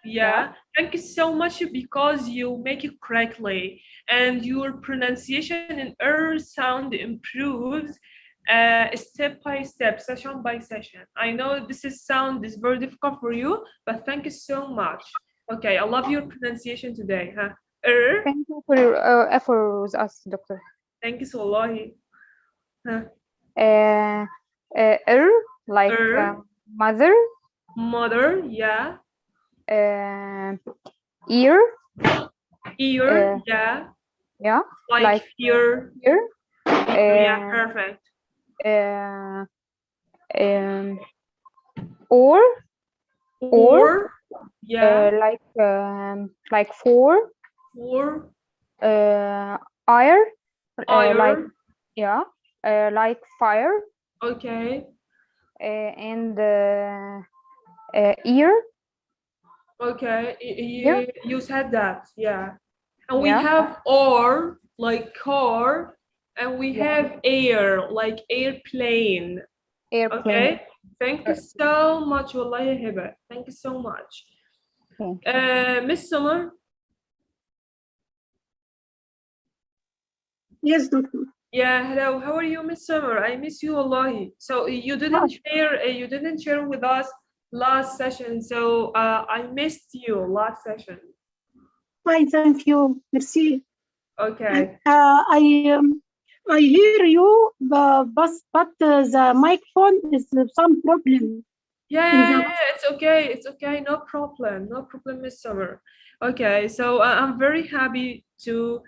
Yeah, thank you so much because you make it correctly, and your pronunciation in sound improves step by step, session by session. I know this sound is very difficult for you, but thank you so much. Okay, I love your pronunciation today, huh? Thank you for your effort with us, doctor. Thank you so much. Huh? Like mother. Mother, yeah. Ear. Ear, yeah. Yeah. Like fear. Ear. Yeah, perfect. Or yeah. Like four. Four. Air, Air. like yeah, like fire, Okay. and ear. Okay. Ear. You said that. Yeah. And we Yeah, have or like car, and we yeah. have air like airplane. Airplane. Okay. Thank you so much, Wallahi Hiba. Thank you so much. Miss Summer. Yes, doctor. Yeah, hello. How are you, Miss Summer? I miss you, Wallahi. So you didn't share with us last session. So I missed you last session. Fine, thank you. Merci. Okay. I hear you, but the microphone is some problem. Yeah, it's okay. It's okay. No problem. No problem, Miss Summer. Okay, so I'm very happy to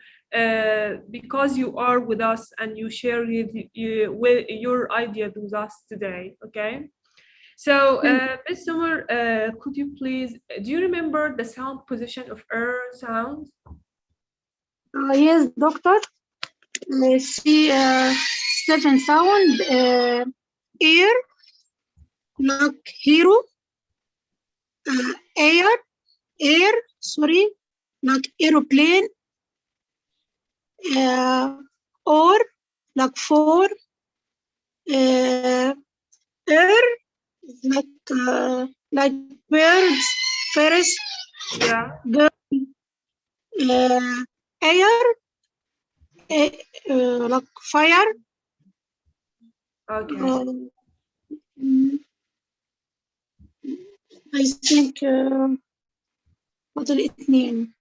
because you are with us and you share with your ideas with us today. Okay. So, Miss Summer, could you please, do you remember the sound position of sound? Yes, doctor. See, seven sound, air, like hero, air, sorry, like aeroplane, or like four, air, like birds, first, Yeah. Air, like fire. Okay. I think فاضل اثنين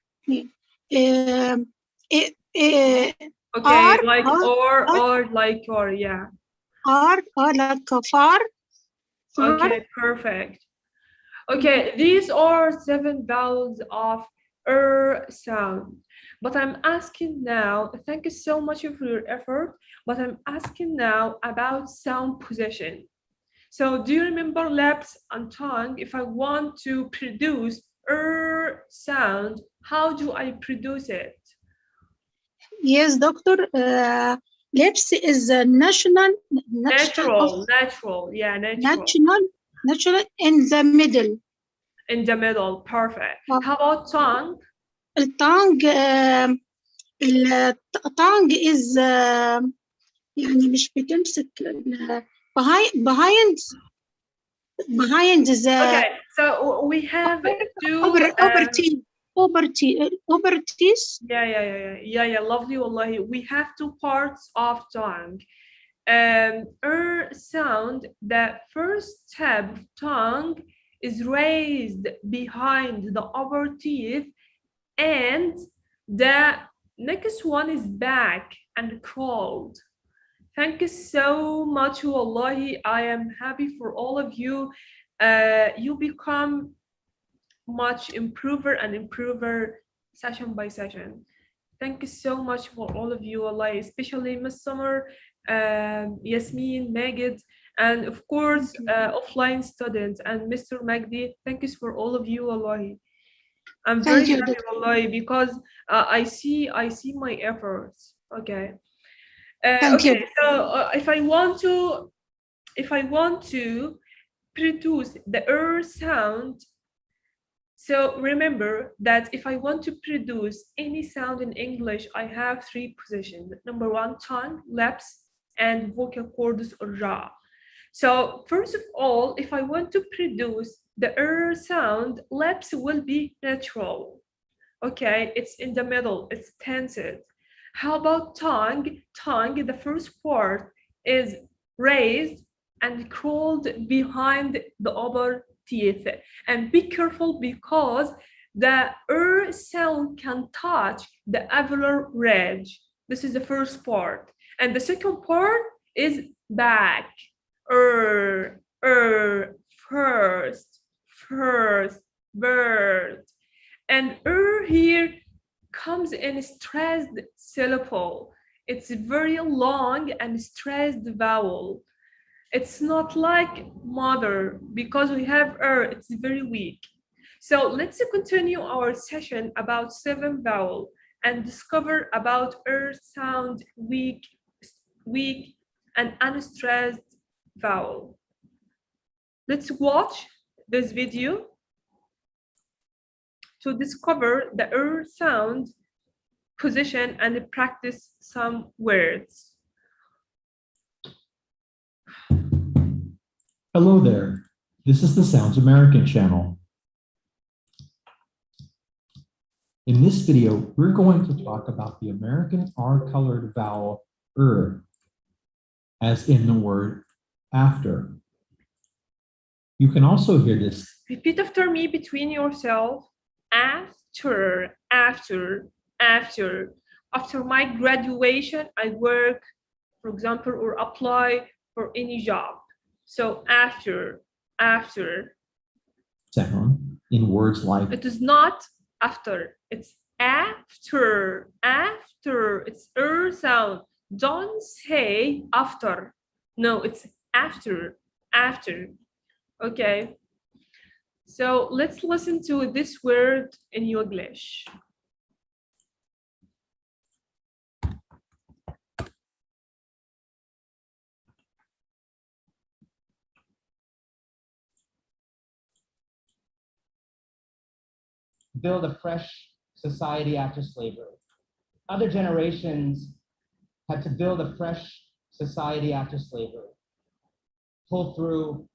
Okay, R, like R, like yeah. R, like far. Okay, perfect. Okay, these are 7 vowels of sound. But I'm asking now, thank you so much for your effort, but I'm asking now about sound position. So do you remember lips and tongue? If I want to produce sound, how do I produce it? Yes, doctor. Lips is a natural, Yeah, natural in the middle. In the middle, perfect. How about tongue? الtongue is يعني مش بتمسك behind the okay, so we have two oberties. Yeah, lovely wallahi. We have two parts of tongue. Sound, the first tab of tongue is raised behind the upper teeth, and the next one is back and crawled. Thank you so much, wallahi. I am happy for all of you. You become much improver session by session. Thank you so much for all of you, wallahi, especially Miss Summer, Yasmin, Magid, and of course offline students and Mr. Magdi. Thank you for all of you, wallahi. I'm very happy, wallahi, because I see my efforts. Okay. Okay, so if I want to produce the sound, so remember that if I want to produce any sound in English, I have 3 positions. Number 1, tongue, lips, and vocal cords or jaw. So first of all, if I want to produce the sound, lips will be natural. Okay, it's in the middle, it's tensed. How about tongue? Tongue, the first part is raised and crawled behind the upper teeth. And be careful because the sound can touch the alveolar ridge. This is the first part. And the second part is back. First, bird. And here comes in a stressed syllable. It's very long and stressed vowel. It's not like mother because we have it's very weak. So let's continue our session about 7 vowel. and discover about sound weak and unstressed vowel. Let's watch this video to discover the sound position and practice some words. Hello there. This is the Sounds American channel. In this video, we're going to talk about the American R-colored vowel as in the word after. You can also hear this. Repeat after me between yourself. After, after, after. After my graduation, I work, for example, or apply for any job. So after, after. Sound in words like. It is not after, it's after, after. It's sound. Don't say after. No, it's after, after. Okay. So let's listen to this word in English. Build a fresh society after slavery. Other generations had to build a fresh society after slavery, pull through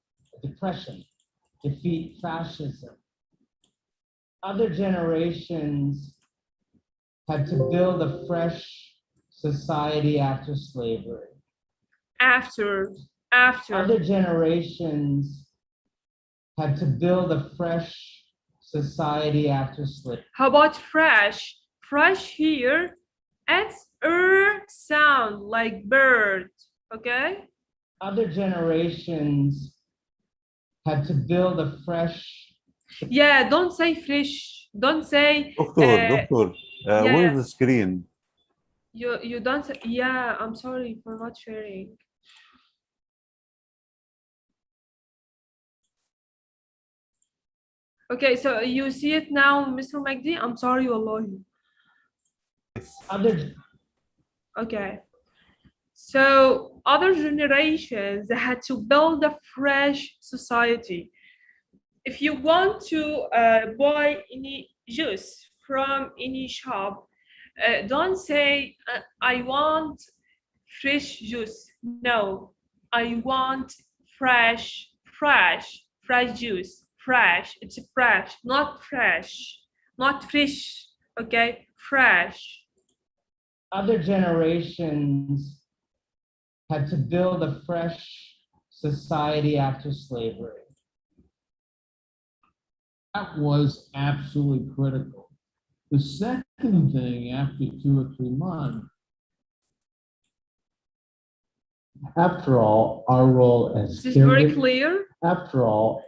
depression, defeat fascism. Other generations had to build a fresh society after slavery. After. Other generations had to build a fresh society after slavery. How about fresh? Fresh here, it's sound like bird, okay? Other generations had to build a fresh. Yeah, don't say fresh. Don't say. Doctor, where's the screen? You don't say. Yeah, I'm sorry for not sharing. Okay, so you see it now, Mr. Magdi? I'm sorry, wallahi. Okay. So other generations had to build a fresh society. If you want to buy any juice from any shop, don't say, I want fresh juice. No, I want fresh juice. Fresh, it's fresh, not fresh, not fresh, okay? Fresh. Other generations had to build a fresh society after slavery. That was absolutely critical. The second thing, after 2 or 3 months, after all, our role as This is very clear. After all,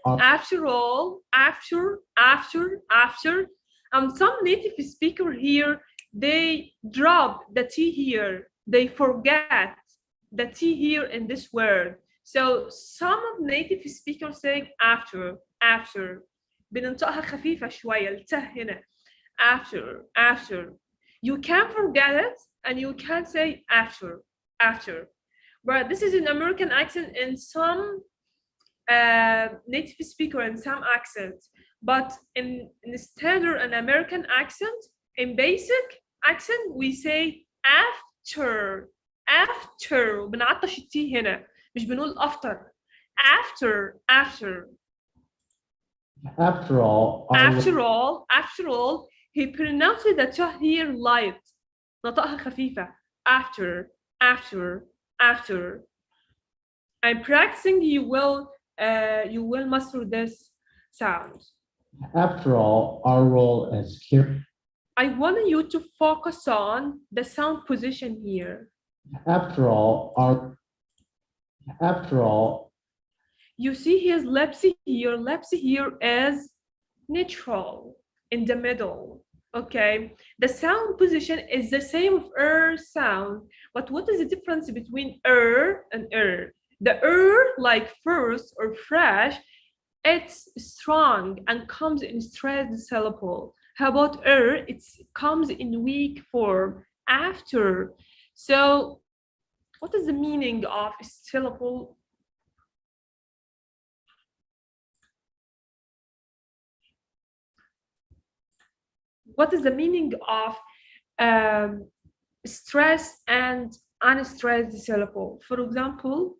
some native speaker here, they drop the T here. They forget the T here in this word. So some of native speakers say after. بننطقها خفيفة شوية الت هنا. After. You can't forget it and you can't say after. But this is an American accent in some native speaker and some accents. But in standard and American accent, in basic accent, we say after. بنعطش التي هنا مش بنقول after. After all, he pronounced the t here light. نطقها خفيفة. After. I'm practicing, you will master this sound. After all, our role as I want you to focus on the sound position here. After all, you see his lips here is neutral in the middle. Okay, the sound position is the same of sound, but what is the difference between and The like first or fresh, it's strong and comes in stressed syllable. How about it comes in weak form, after. So what is the meaning of syllable? What is the meaning of stress and unstressed syllable? For example,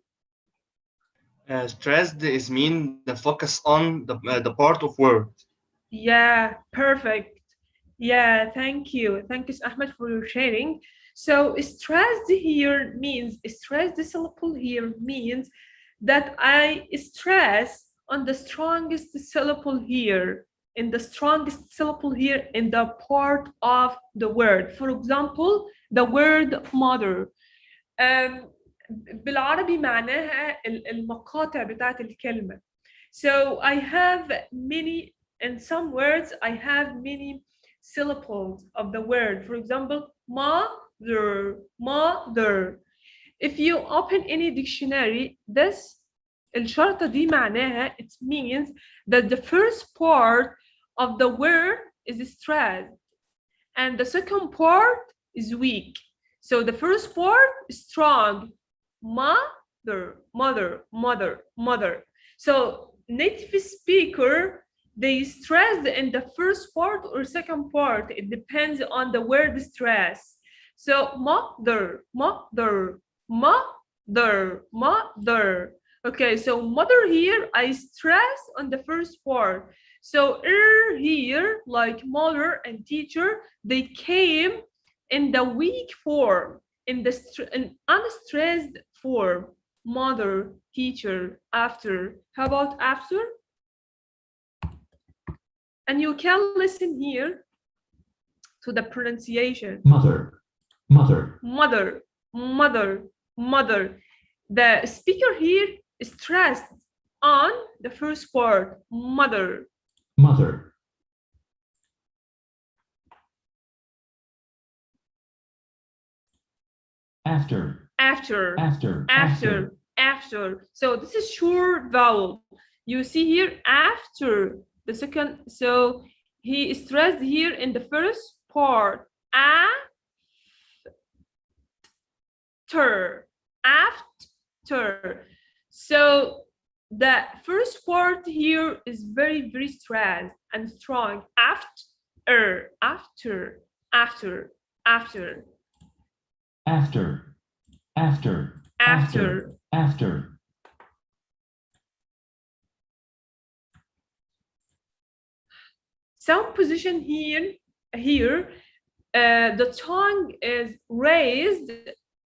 Stressed is mean the focus on the part of word. yeah, perfect. Yeah, thank you. Thank you, Ahmed, for your sharing. So stressed here means, stressed syllable here means that I stress on the strongest syllable here, in the strongest syllable here in the part of the word. For example, the word mother. بالعربي معناها المقاطع بتاعت الكلمة. So I have many, in some words, I have many syllables of the word. For example, mother, mother. If you open any dictionary, this الشرطة دي معناها, it means that the first part of the word is stressed and the second part is weak. So the first part is strong, mother, mother, mother, mother. So native speaker, they stress in the first part or second part. It depends on the word stress. So mother, mother, mother, mother. Okay, so mother here, I stress on the first part. So here, like mother and teacher, they came in the weak form, in the unstressed form. Mother, teacher, after. How about after? And you can listen here to the pronunciation. Mother, mother, Mother, mother, mother. The speaker here is stressed on the first part, mother. mother. After, After, after, after, after. So this is short vowel. You see here after the second. So he is stressed here in the first part. After, after. So the first part here is very, very stressed and strong. After, after, after, after. after, after, After. after. Sound position here, the tongue is raised,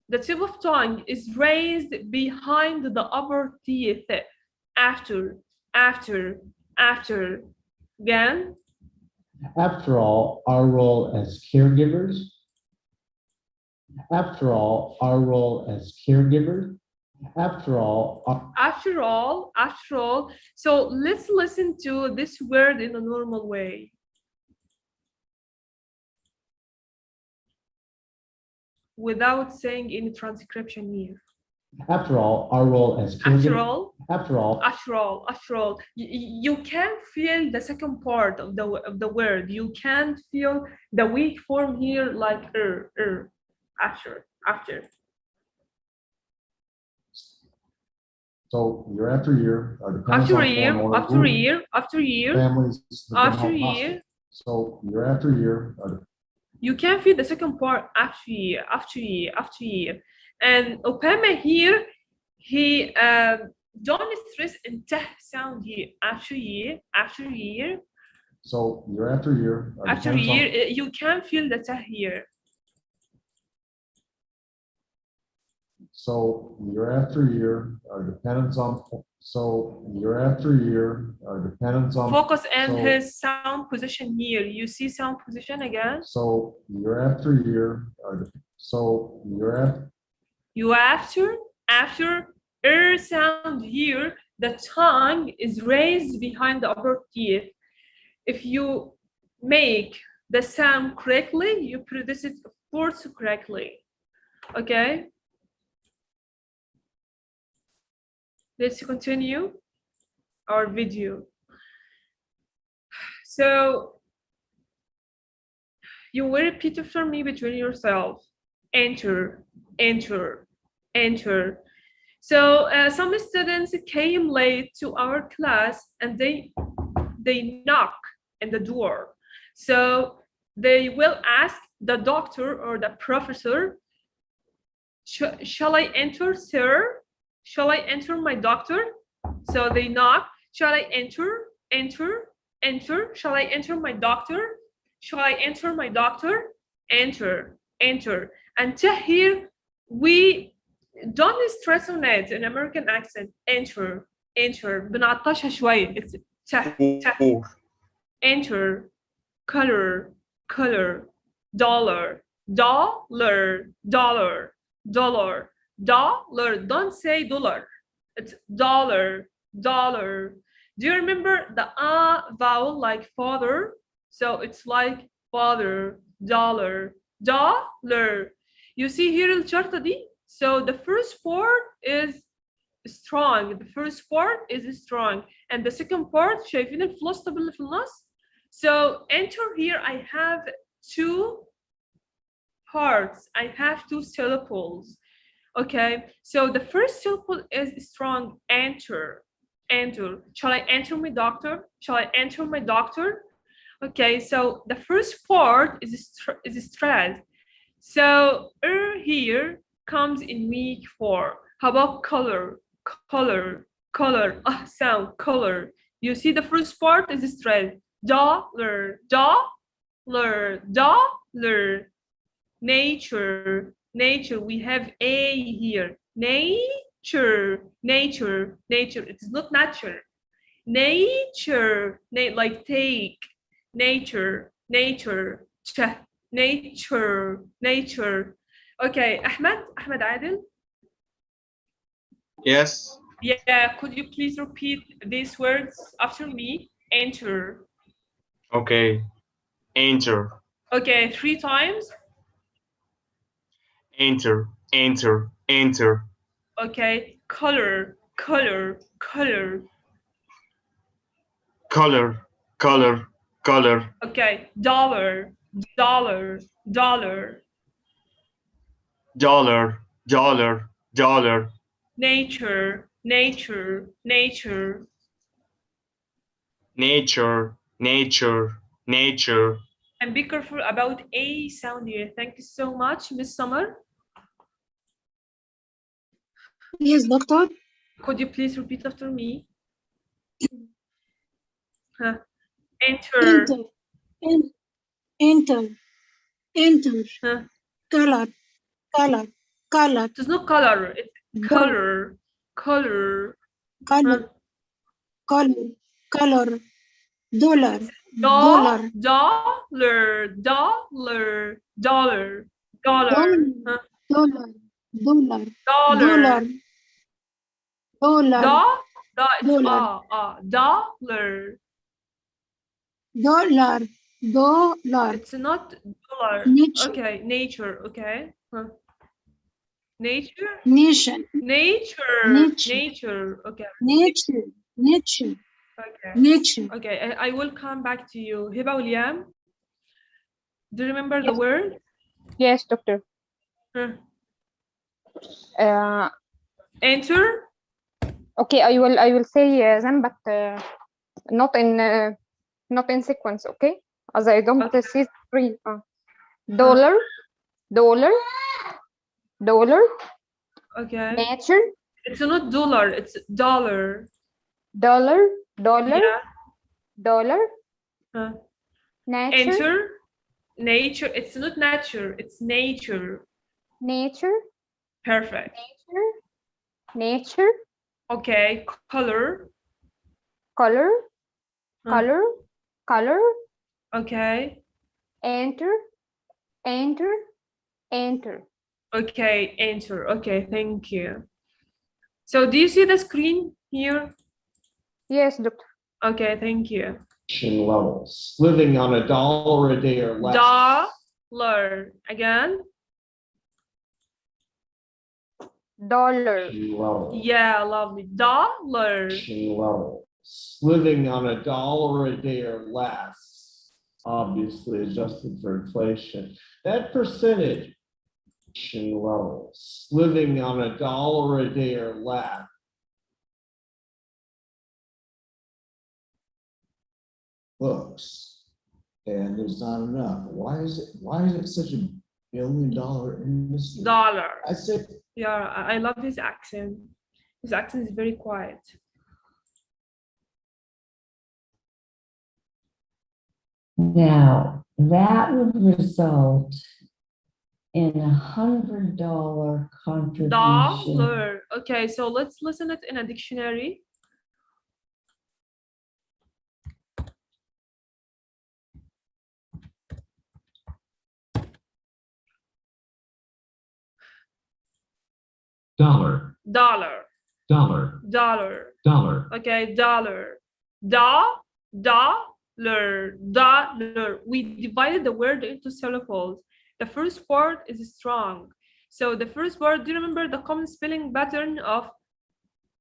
the tip of tongue is raised behind the upper teeth. After, after, after. Again. After all, our role as caregivers, after all, our role as caregivers, after all, After all, after all. So let's listen to this word in a normal way. Without saying any transcription here. after all, our role as caregivers, After all, you can't feel the second part of the word. You can't feel the weak form here, like after. So year after year, After year, families, after year. So year after year, you can feel the second part after year. And Obama here, he don't stress in teh sound here. After year. So year after year. After year, you can feel the teh here. So year after year, our dependence on. So year after year, our dependence on. Focus on his sound position here. You see sound position again. So year after year, so year after. You after sound here, the tongue is raised behind the upper teeth. If you make the sound correctly, you produce it, of course, correctly. Okay. Let's continue our video. So You will repeat after me between yourself. Enter, enter, enter. So some students came late to our class and they knock in the door. So they will ask the doctor or the professor, shall I enter, sir? Shall I enter, my doctor? So they knock. Shall I enter? Enter, enter. Shall I enter, my doctor? Shall I enter, my doctor? Enter, enter. Until here, we don't stress on it in American accent. Enter, enter. بنعطشها شوي. It's enter, color, color, dollar, dollar, dollar, dollar, dollar. Don't say dollar. It's dollar, dollar. Do you remember the vowel like father? So it's like father, dollar, dollar. You see here الشرطة دي? So the first part is strong. The first part is strong. And the second part, شايفين الفلوس اللي في النص? So enter here, I have two parts. I have two syllables. Okay, so the first syllable is strong, enter, enter. Shall I enter, my doctor? Shall I enter, my doctor? Okay, so the first part is stressed. So here comes in weak form. How about color? Color, color, sound, color. You see the first part is stressed. Dollar, dollar, dollar. Nature, nature. We have a here. Nature, nature, nature. It is not natural. Nature, like take. Nature, nature. Nature, nature. Okay, Ahmed Adil. Yes. Yeah, could you please repeat these words after me? Enter. Okay. Enter. Okay, 3 times. Enter, enter, enter. Okay, color, color, color. Color, color, color. Okay, dollar, dollar, dollar. Dollar, dollar, dollar. Nature, nature, nature. Nature, nature, nature. And be careful about A sound here. Thank you so much, Miss Summer. Yes, doctor. Could you please repeat after me? Enter. Enter. Enter. Enter. Color. Color. Color. There's no color. It's color. Color. Color. Color. Color. Dollar. Dollar. Dollar. Dollar. Dollar. Dollar. Dollar. Dollar. Dollar. Dollar. Dollar. Dollar. Dollar. Dollar. It's not dollar. Nature. Okay, nature. Okay. Nature. Nation. Nature. Nature. Nature. Okay. Nature. Nature. Okay. Nature. Okay, I will come back to you. Hiba William, do you remember the word? Yes, doctor. Enter. Okay, I will say them, but not in sequence. Okay, as I don't see 3. Dollar, dollar, dollar. Okay. Nature. It's not dollar. It's dollar. Dollar, dollar, yeah. Dollar. Nature. Enter. Nature. It's not nature. It's nature. Nature. Perfect. Nature. Nature. Okay. Color. Color. Color. Color. Okay. Enter. Enter. Enter. Okay. Enter. Okay. Thank you. So do you see the screen here? Yes, doctor. Okay. Thank you. Levels. Living on $1 a day or less. Dollar. Again. Dollar. Yeah, lovely. Dollar. Levels. Living on $1 a day or less. obviously adjusted for inflation. That percentage levels, living on $1 a day or less. Books, and there's not enough. Why is it such a $1 billion industry? Dollar. I said, Yeah, I love his accent. His accent is very quiet. Now, that would result in $100 contribution. Dollar. Okay, so let's listen it in a dictionary. dollar, Dollar. dollar, Dollar. dollar. Okay, dollar. Dollar. Dollar. We divided the word into syllables. The first part is strong. So the first word, do you remember the common spelling pattern of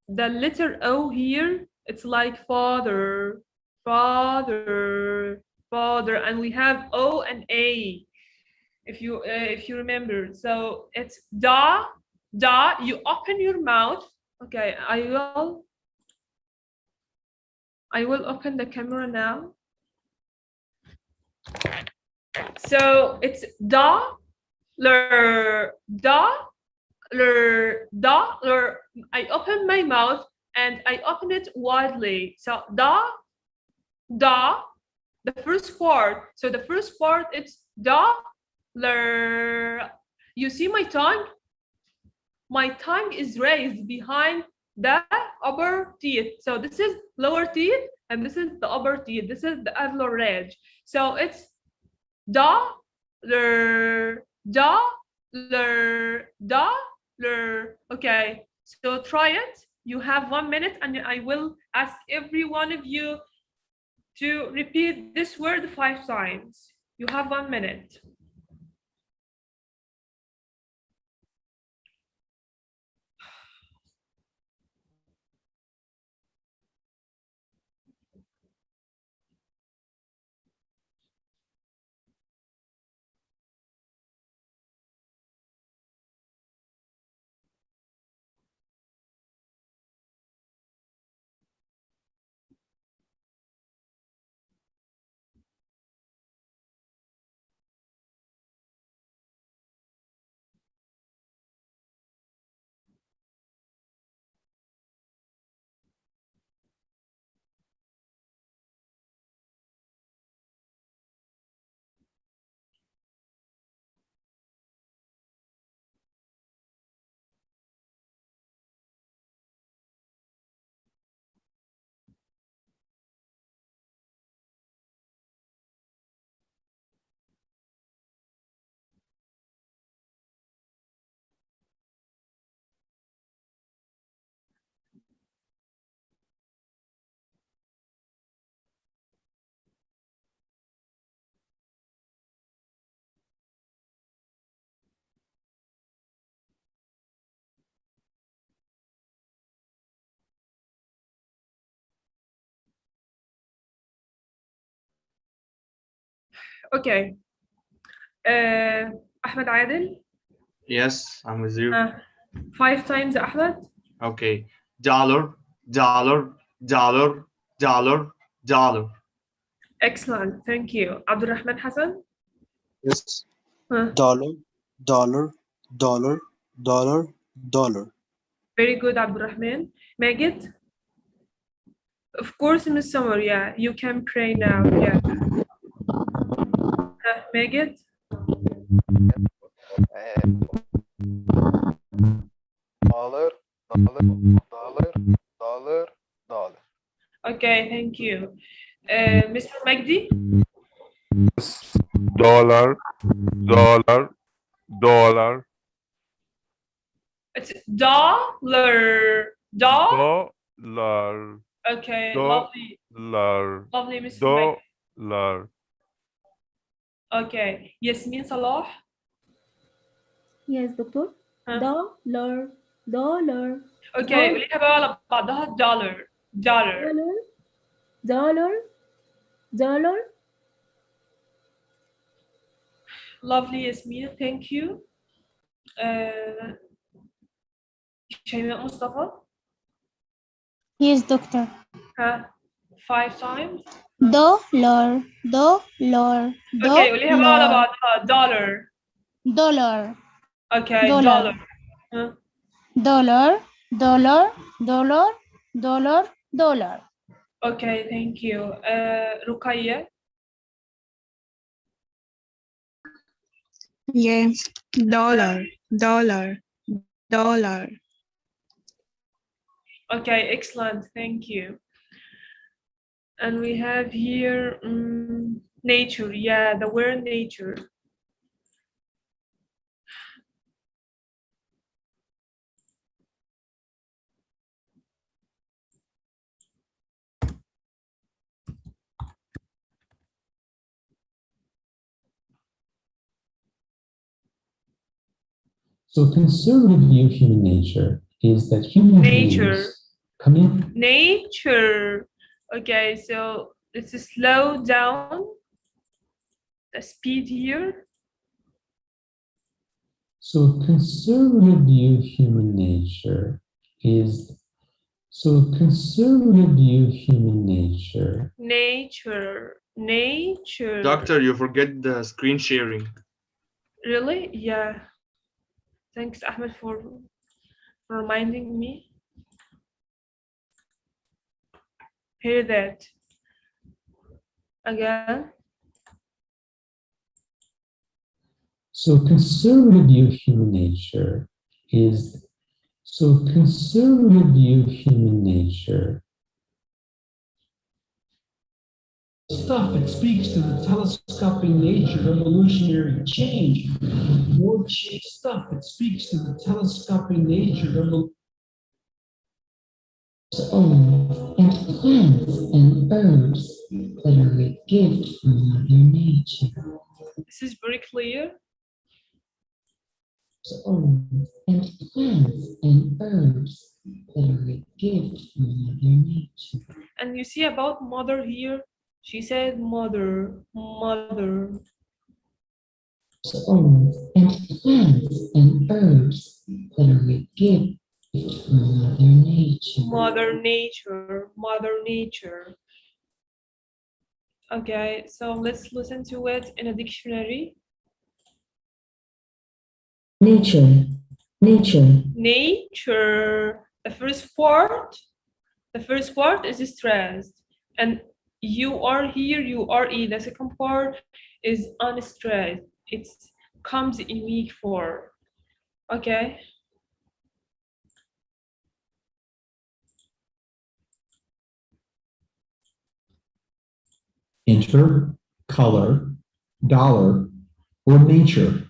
the letter O here? It's like father, father, father, and we have O and A. If you remember, so it's da. You open your mouth. Okay, I will open the camera now. So it's dollar. I open my mouth and I open it widely. So da, the first part. So the first part it's dollar. You see my tongue? My tongue is raised behind the upper teeth. So this is lower teeth and this is the upper teeth. This is the alveolar ridge. So it's dollar. Okay, so try it. You have 1 minute and I will ask every one of you to repeat this word 5 times. You have 1 minute. Okay. Ahmed Adil. Yes, I'm with you. 5 times Ahmed. Okay. Dollar, dollar, dollar, dollar, dollar. Excellent. Thank you. Abdurrahman Hassan. Yes. Dollar, dollar, dollar, dollar, dollar. Very good, Abdurrahman. Magid? Of course, Miss Summer, yeah. You can pray now, yeah. Magid? Dollar, dollar, dollar, dollar. Okay, thank you. Mr. Magdi? Dollar, dollar, dollar. It's dollar. Dollar. Okay, lovely. Dollar. Lovely, Mr. Magdi. Dollar. Okay. Yasmin Salah? Yes, doctor. Dollar, dollar. Okay, قوليها بقى على بعضها dollar. Dollar, dollar, dollar. Lovely, Yasmin. Thank you. شيماء مصطفى. Yes, doctor. ها 5 times. Dollar, dollar, Okay, قوليها بقى على dollar, بعضها. Dollar. dollar, Okay, dollar, dollar. ها. dollar, dollar, dollar, dollar, dollar. Okay, thank you. رقية. Yeah, dollar, dollar, dollar. Okay, excellent. Thank you. And we have here nature. Yeah, the word nature. So conservative view of human nature is that human beings come in. Nature. Okay, so let's slow down the speed here. So conservative view of human nature is Nature. Doctor, you forget the screen sharing. Really? Yeah. Thanks, Ahmed, for reminding me. Hear that. Again. So conservative view of human nature is stuff. It speaks to the telescoping nature of evolutionary change. More stuff. It speaks to the telescoping nature of and plants and birds that are a gift from Mother Nature. This is very clear. And plants and birds that are a gift from Mother Nature. And you see about mother here. She said mother, mother. And plants and birds that are a gift from Mother Nature. Mother nature, mother nature. Okay, so let's listen to it in a dictionary. Nature, nature. Nature. The first part is stressed, and you are here, you are in. The second part is unstressed. It comes in weak form. Okay. Inter, color, dollar, or nature.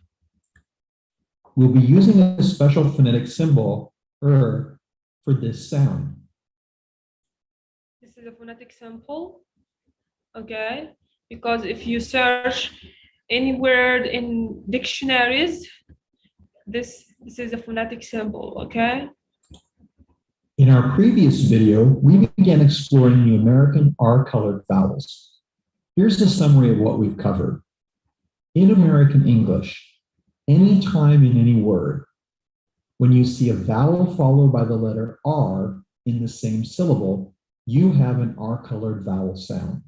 We'll be using a special phonetic symbol, for this sound. This is a phonetic sample. Okay, because if you search any word in dictionaries, this is a phonetic symbol. Okay. In our previous video, we began exploring the American R-colored vowels. Here's a summary of what we've covered. In American English, any time in any word, when you see a vowel followed by the letter R in the same syllable, you have an R-colored vowel sound.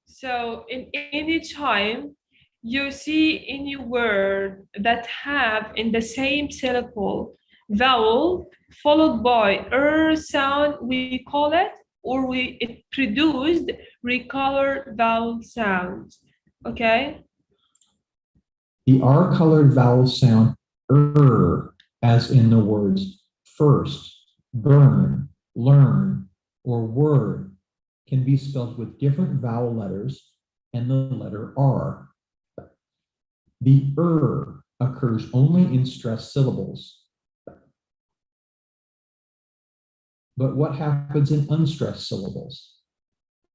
So in any time you see any word that have in the same syllable vowel followed by sound, we call it, or it produced recolored vowel sounds. Okay. The R-colored vowel sound as in the words first, burn, learn, or word can be spelled with different vowel letters and the letter R. The occurs only in stressed syllables. But what happens in unstressed syllables?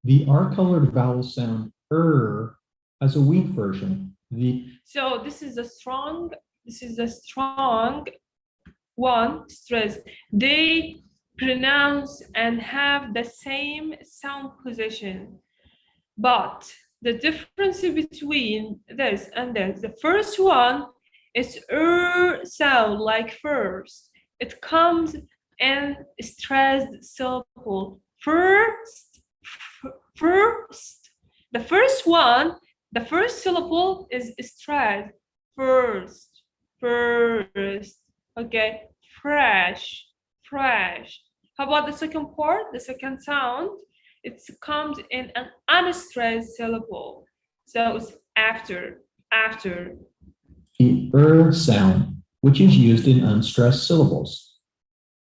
The R-colored vowel sound has a weak version. So this is a strong one, stress. They pronounce and have the same sound position, but the difference between this and this. The first one is sound, like first. It comes in stressed syllable. First. The first one, the first syllable is stressed. First. Okay. Fresh. How about the second part? The second sound, it comes in an unstressed syllable. So it's after. The sound, which is used in unstressed syllables.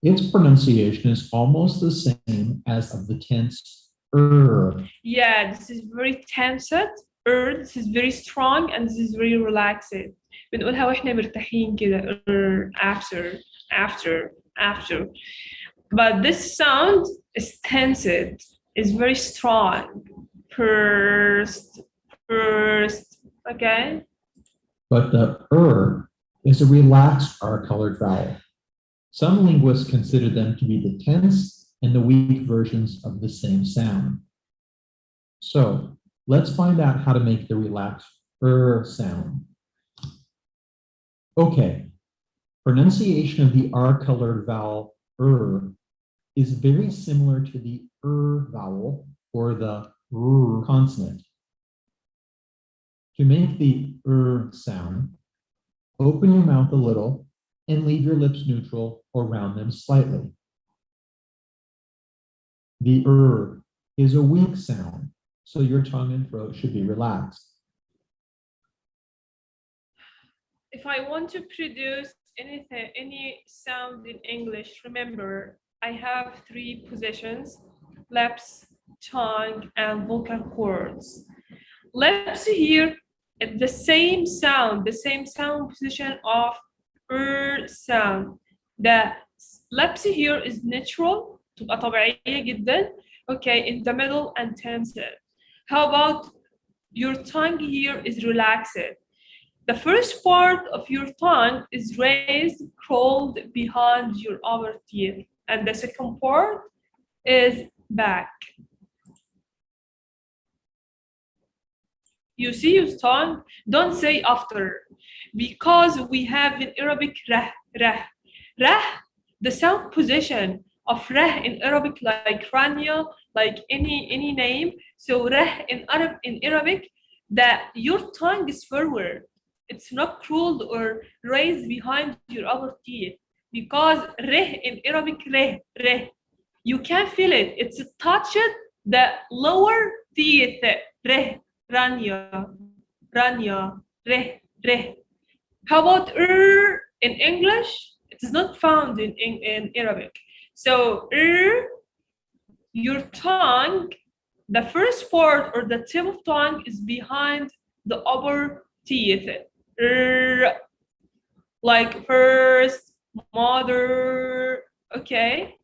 Its pronunciation is almost the same as of the tense Yeah, this is very tensed. This is very strong, and this is very relaxed. بنقولها واحنا مرتاحين كده. After. But this sound is tensed, is very strong. First. Okay? But the is a relaxed R-colored vowel. Some linguists consider them to be the tense and the weak versions of the same sound. So let's find out how to make the relaxed sound. Okay, pronunciation of the R-colored vowel is very similar to the vowel or the consonant. To make the sound, open your mouth a little and leave your lips neutral or round them slightly. The is a weak sound, so your tongue and throat should be relaxed. If I want to produce any sound in English, remember, I have 3 positions: lips, tongue, and vocal cords. Lips here, the same sound position of sound. The lips here is natural, تبقى طبيعية جدا. Okay, in the middle and tensed. How about your tongue here is relaxed? The first part of your tongue is raised, curled behind your upper teeth, and the second part is back. You see your tongue? Don't say after, because we have in Arabic rah. The sound position of rah in Arabic, like Rania, like any name. So rah in Arabic, that your tongue is forward. It's not curled or raised behind your upper teeth, because reh in Arabic, reh. You can feel it. It's touched the lower teeth, reh. Rania, reh. How about in English? It is not found in Arabic. So your tongue, the first part or the tip of tongue is behind the upper teeth. Like first, mother, okay?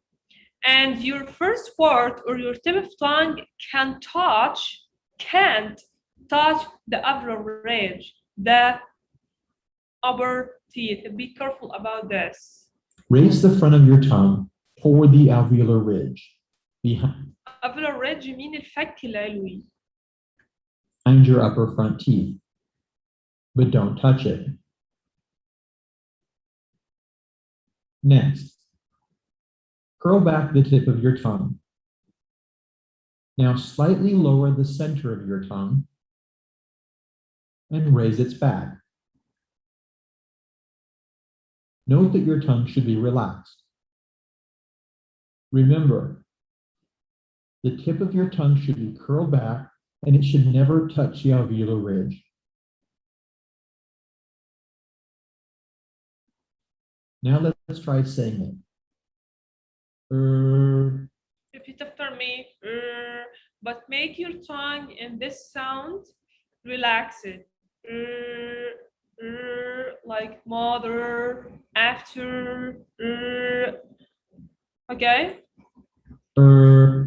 And your first part or your tip of tongue can't touch the upper ridge, the upper teeth. Be careful about this. Raise the front of your tongue toward the alveolar ridge. Alveolar ridge mean الفك العلوي. Behind your upper front teeth, but don't touch it. Next, curl back the tip of your tongue. Now slightly lower the center of your tongue and raise its back. Note that your tongue should be relaxed. Remember, the tip of your tongue should be curled back and it should never touch the alveolar ridge. Now let's try saying it. Repeat after me. But make your tongue in this sound relaxed. Like mother, after. Okay?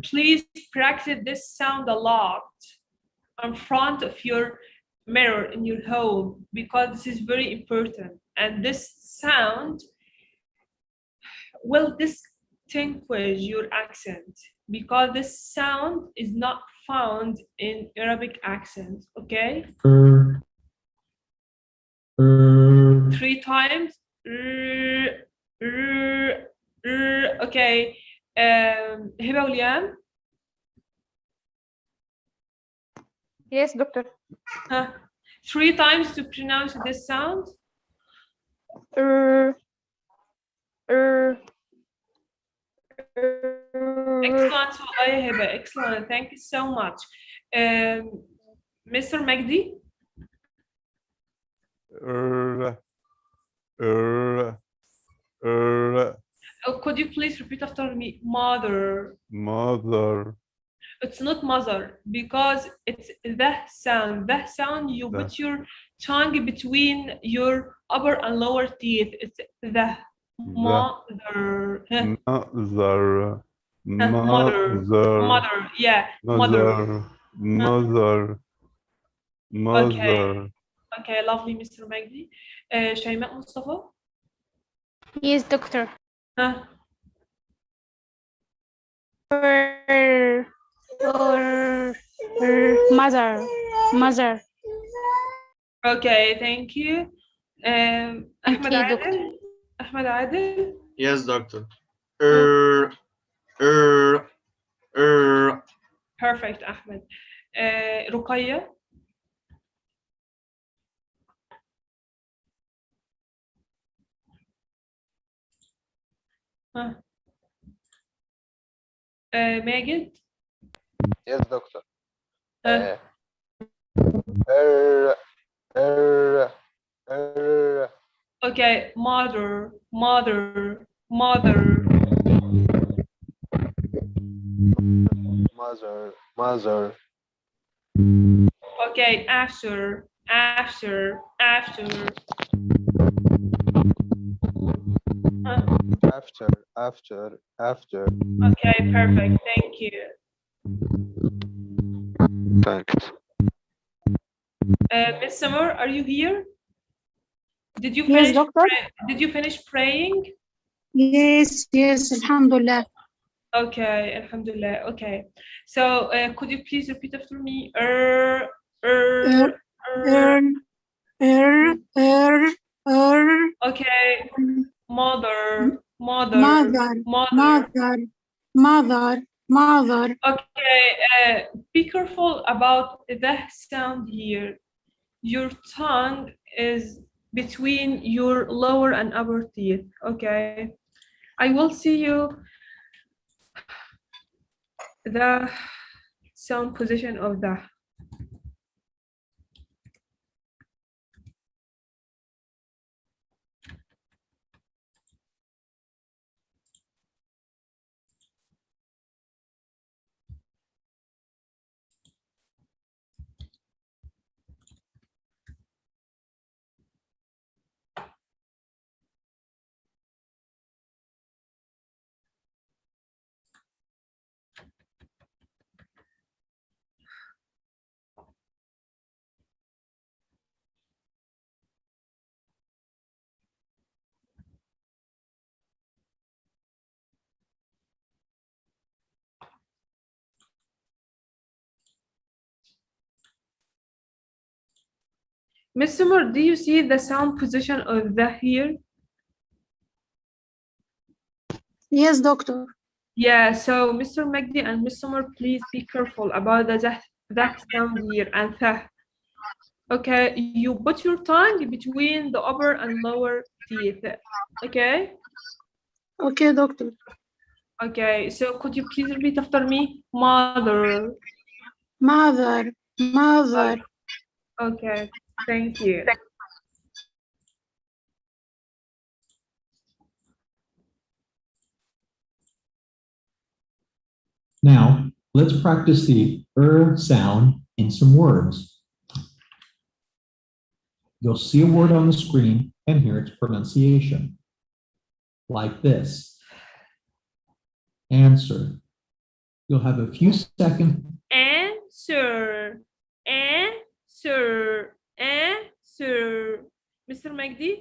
Please practice this sound a lot in front of your mirror in your home, because this is very important. And this sound will distinguish your accent, because this sound is not found in Arabic accent. Okay, 3 times. Okay. Hiba Uliam. Yes, doctor. 3 times to pronounce this sound. Excellent, والله يا هبة. Excellent. Thank you so much. Mr. Magdi. Could you please repeat after me? Mother. Mother. It's not mother because it's the sound. The sound you put your tongue between your upper and lower teeth. It's the mother. Mother. Mother. Mother. Yeah. Mother. Mother. Okay. Lovely, Mr. Magdi. شيماء مصطفى. Yes, doctor. Mother. Mother. Okay, thank you. Ahmed Adel. Ahmed Adel. Yes, doctor. Perfect, Ahmed. Ruqayya. Magid. Yes, doctor. Okay, mother, mother, mother. Mother, mother. Okay, after, after, after. After. Okay, perfect. Thank you. Thanks. Miss Summer, are you here? Did you Yes, finish? doctor. Did you finish praying? Yes, alhamdulillah. Okay, alhamdulillah. Okay. So, could you please repeat after me? Okay. Mother, mother. Okay. Be careful about the sound here. Your tongue is between your lower and upper teeth. Okay. I will see you the sound position of the. Miss Summer, do you see the sound position of the here? Yes, doctor. Yeah, so Mr. Magdi and Miss Summer, please be careful about the sound here and the. Okay, you put your tongue between the upper and lower teeth. Okay? Okay, doctor. Okay, so could you please repeat after me? Mother. Mother. Okay, thank you. Now, let's practice the sound in some words. You'll see a word on the screen and hear its pronunciation. Like this. Answer. You'll have a few seconds. Answer. Answer. Answer. Mr. Magdi?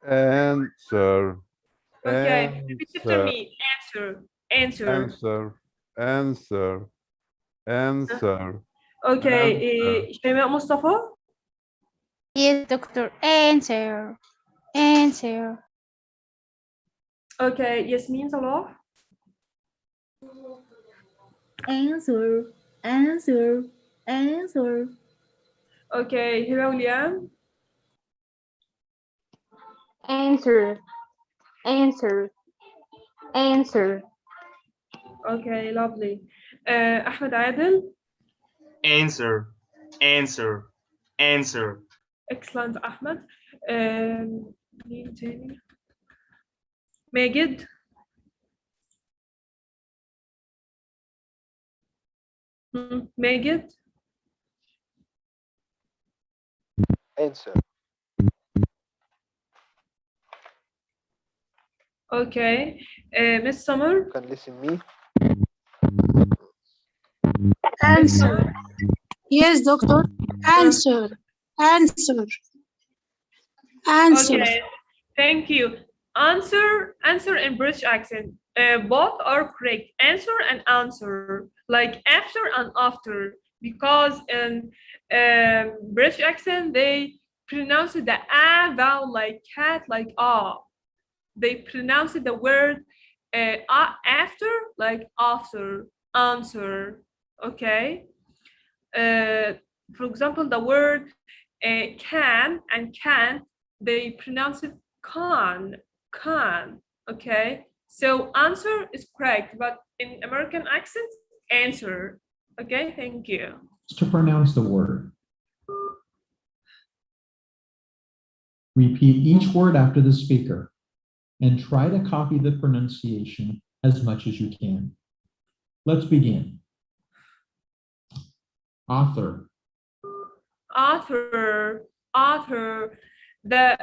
Answer. Okay, repeat after me. Answer. Answer. Answer. Answer. answer, Okay, شيماء مصطفى. Yes, doctor. Answer. Answer. Okay, Yasmin Salah. Answer, answer, answer. Okay, Hira William. Answer, answer, answer. Okay, lovely. Ahmed Adel. Answer, answer, answer. Excellent, Ahmed. مين تاني؟ ماجد. ماجد. Answer. Okay. Miss Summer. You can listen me. Answer. Yes, doctor. Answer. Answer. Answer. Okay. Thank you. Answer in British accent. Both are correct. Answer and answer, like after and after, because in British accent they pronounce the a vowel like cat, like ah. They pronounce the word after, like after, answer. Okay. For example, the word can and can't, they pronounce it can, can. Okay. So answer is correct, but in American accent, answer. Okay. Thank you. To pronounce the word. Repeat each word after the speaker and try to copy the pronunciation as much as you can. Let's begin. Author. Author, author. The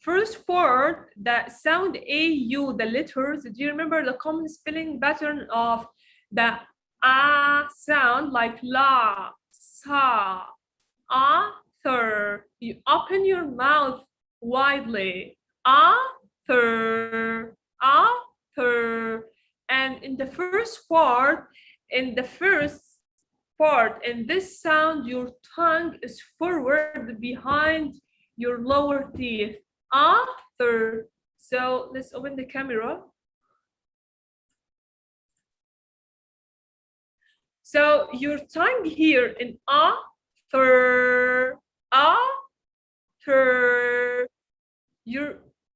first word that sound AU, the letters, do you remember the common spelling pattern of the A sound, like la, sa, author? You open your mouth widely. Author, author. And in the first part, in the first part, in this sound, your tongue is forward behind your lower teeth. Author. So let's open the camera. So your tongue here in author, author.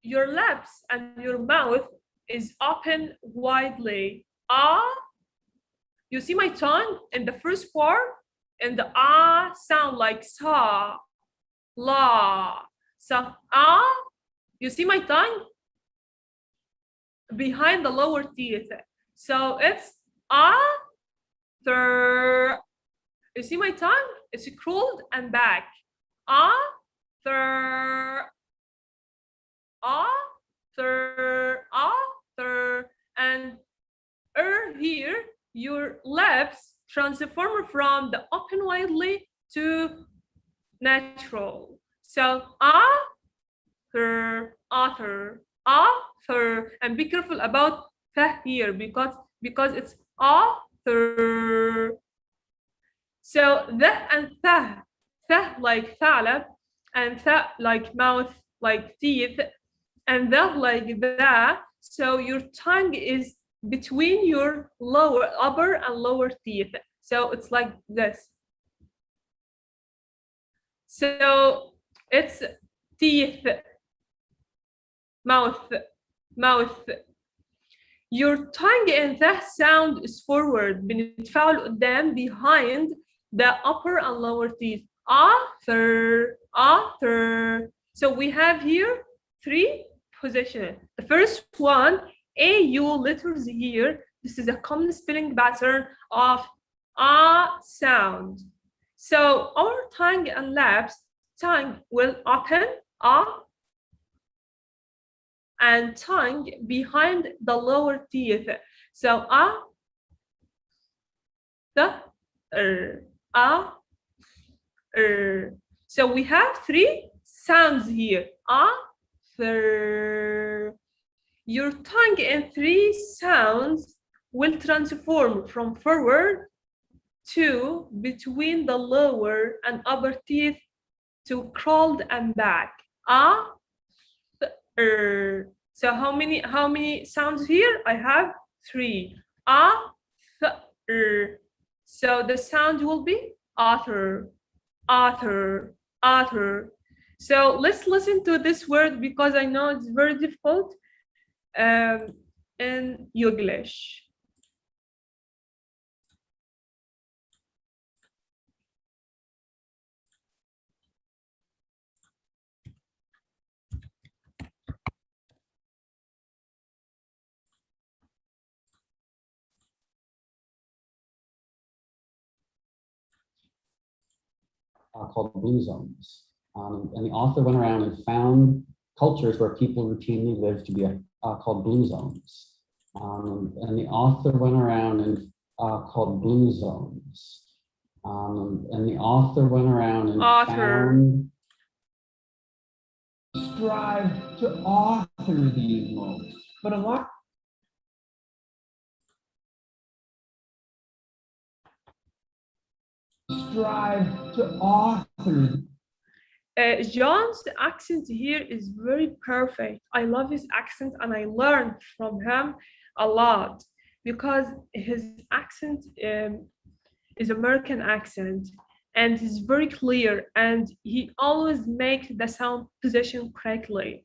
Your lips and your mouth is open widely. You see my tongue in the first part, and the sound like sa, la, sa, You see my tongue behind the lower teeth. So it's thir. You see my tongue? It's curled and back. Thir. Thir. And here, your lips transform from the open widely to natural. So author, author, and be careful about th here because it's author. So the and th like thalab, and th like mouth, like teeth, and the like that. So your tongue is between your upper and lower teeth. So it's like this. So it's teeth, mouth, mouth. Your tongue in that sound is forward, بنتفاعل قدام, behind the upper and lower teeth. Author, author. So we have here 3 positions. The first one, AU letters here. This is a common spelling pattern of sound. So our tongue and lips, tongue will open, and tongue behind the lower teeth. So So we have 3 sounds here. Your tongue in 3 sounds will transform from forward two between the lower and upper teeth to crawled and back. So how many sounds here? I have three. So the sound will be author, author, author. So let's listen to this word because I know it's very difficult in English. Called blue zones. And the author went around and found cultures where people routinely lived to be called blue zones. And the author went around and called blue zones. And the author went around and found strive to author these modes. But a lot strive to author. John's accent here is very perfect. I love his accent and I learned from him a lot because his accent is American accent and is very clear and he always makes the sound position correctly.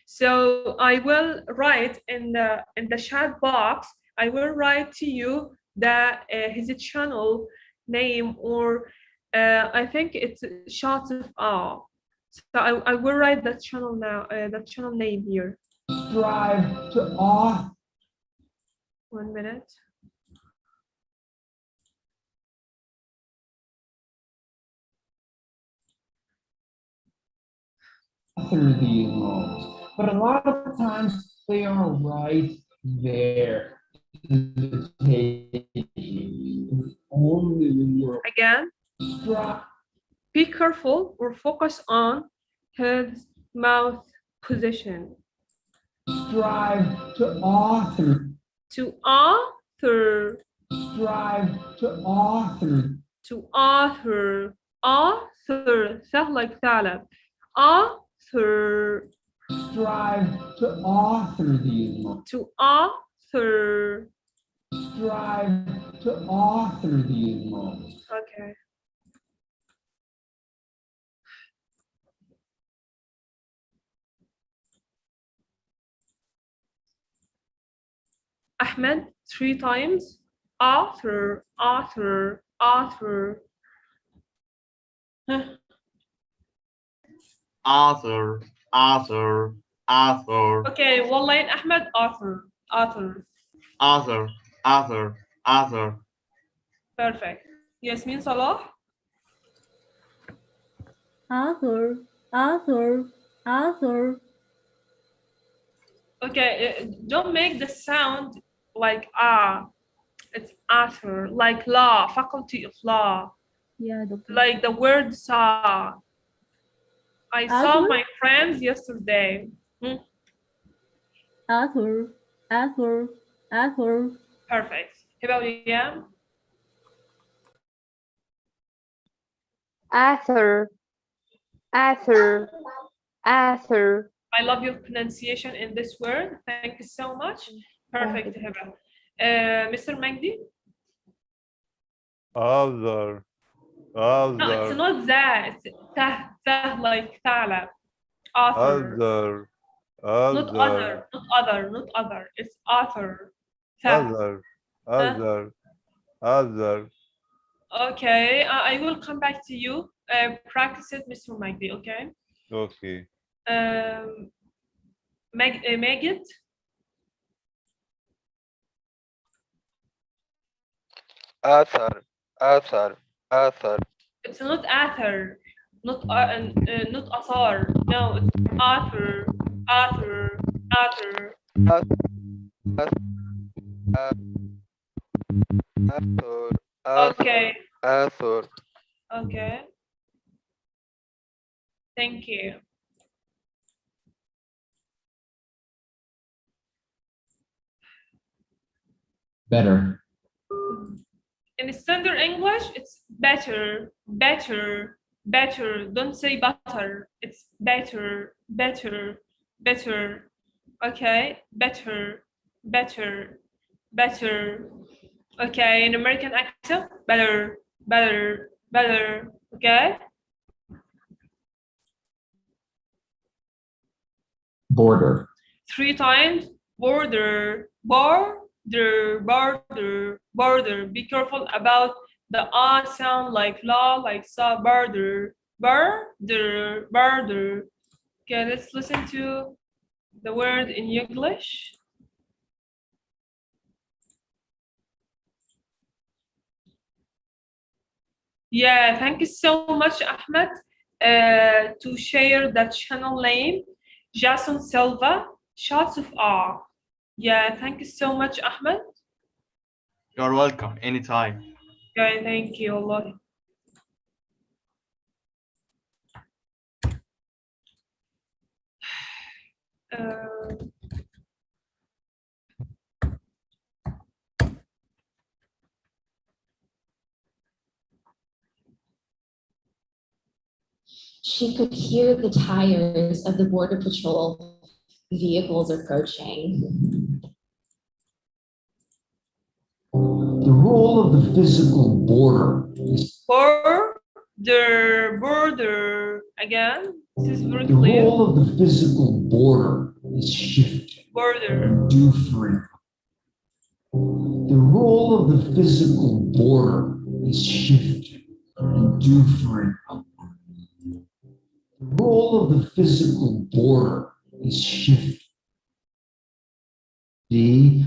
So I will write in the chat box, I will write to you that his channel name or I think it's shots of awe. So I will write that channel now, that channel name here. Strive to awe. 1 minute. Through these modes, but a lot of times they are right there. Again, be careful or focus on his mouth position. Strive to author. To author. Strive to author. To author. Author. Sound like ثعلب. Author. Strive to author these modes. To author. Strive to author these modes. Okay. Ahmed, 3 times. Author, author, author. Author, author, author. Okay, one line Ahmed, author, author. Author, author, author. Perfect. Yasmin Salah. Author, author, author. Okay, don't make the sound like ah. It's author, like law, faculty of law. Yeah, doctor. Like the word saw. I saw my friends yesterday. Author, author, author. Perfect. How about you? Author, author, author. I love your pronunciation in this word. Thank you so much. Perfect, Hiba. Mr. Magdi? Other. No, it's not that. It's tah, like ثعلب. Author. Other. Not other, not other, not other. It's author. Other. Other. Other. Okay, I will come back to you. Practice it, Mr. Magdi, okay? Okay. Magid? Author, author, author. It's not author, not author. No, it's author, author, author. Okay. Author. Okay. Thank you. Better. in standard English, it's better, better, better. Don't say butter. It's better, better, better. Okay, better, better, better. Okay, in American accent, better, better, better. Okay. Border. 3 times. Border, border, border, border. Be careful about the ah sound, like la, like sa. Border, border, border. Okay, let's listen to the word in English. Yeah, thank you so much, Ahmed, to share that channel name, Jason Silva, Shots of Awe. Yeah, thank you so much, Ahmed. You're welcome, anytime. Okay, thank you, Allah. She could hear the tires of the Border Patrol vehicles approaching. The role of the physical border is Border. Again, this is very the clear. role of the physical border is shifted Border. different. The role of the physical border is shifted different. The role of the physical border is shifted. The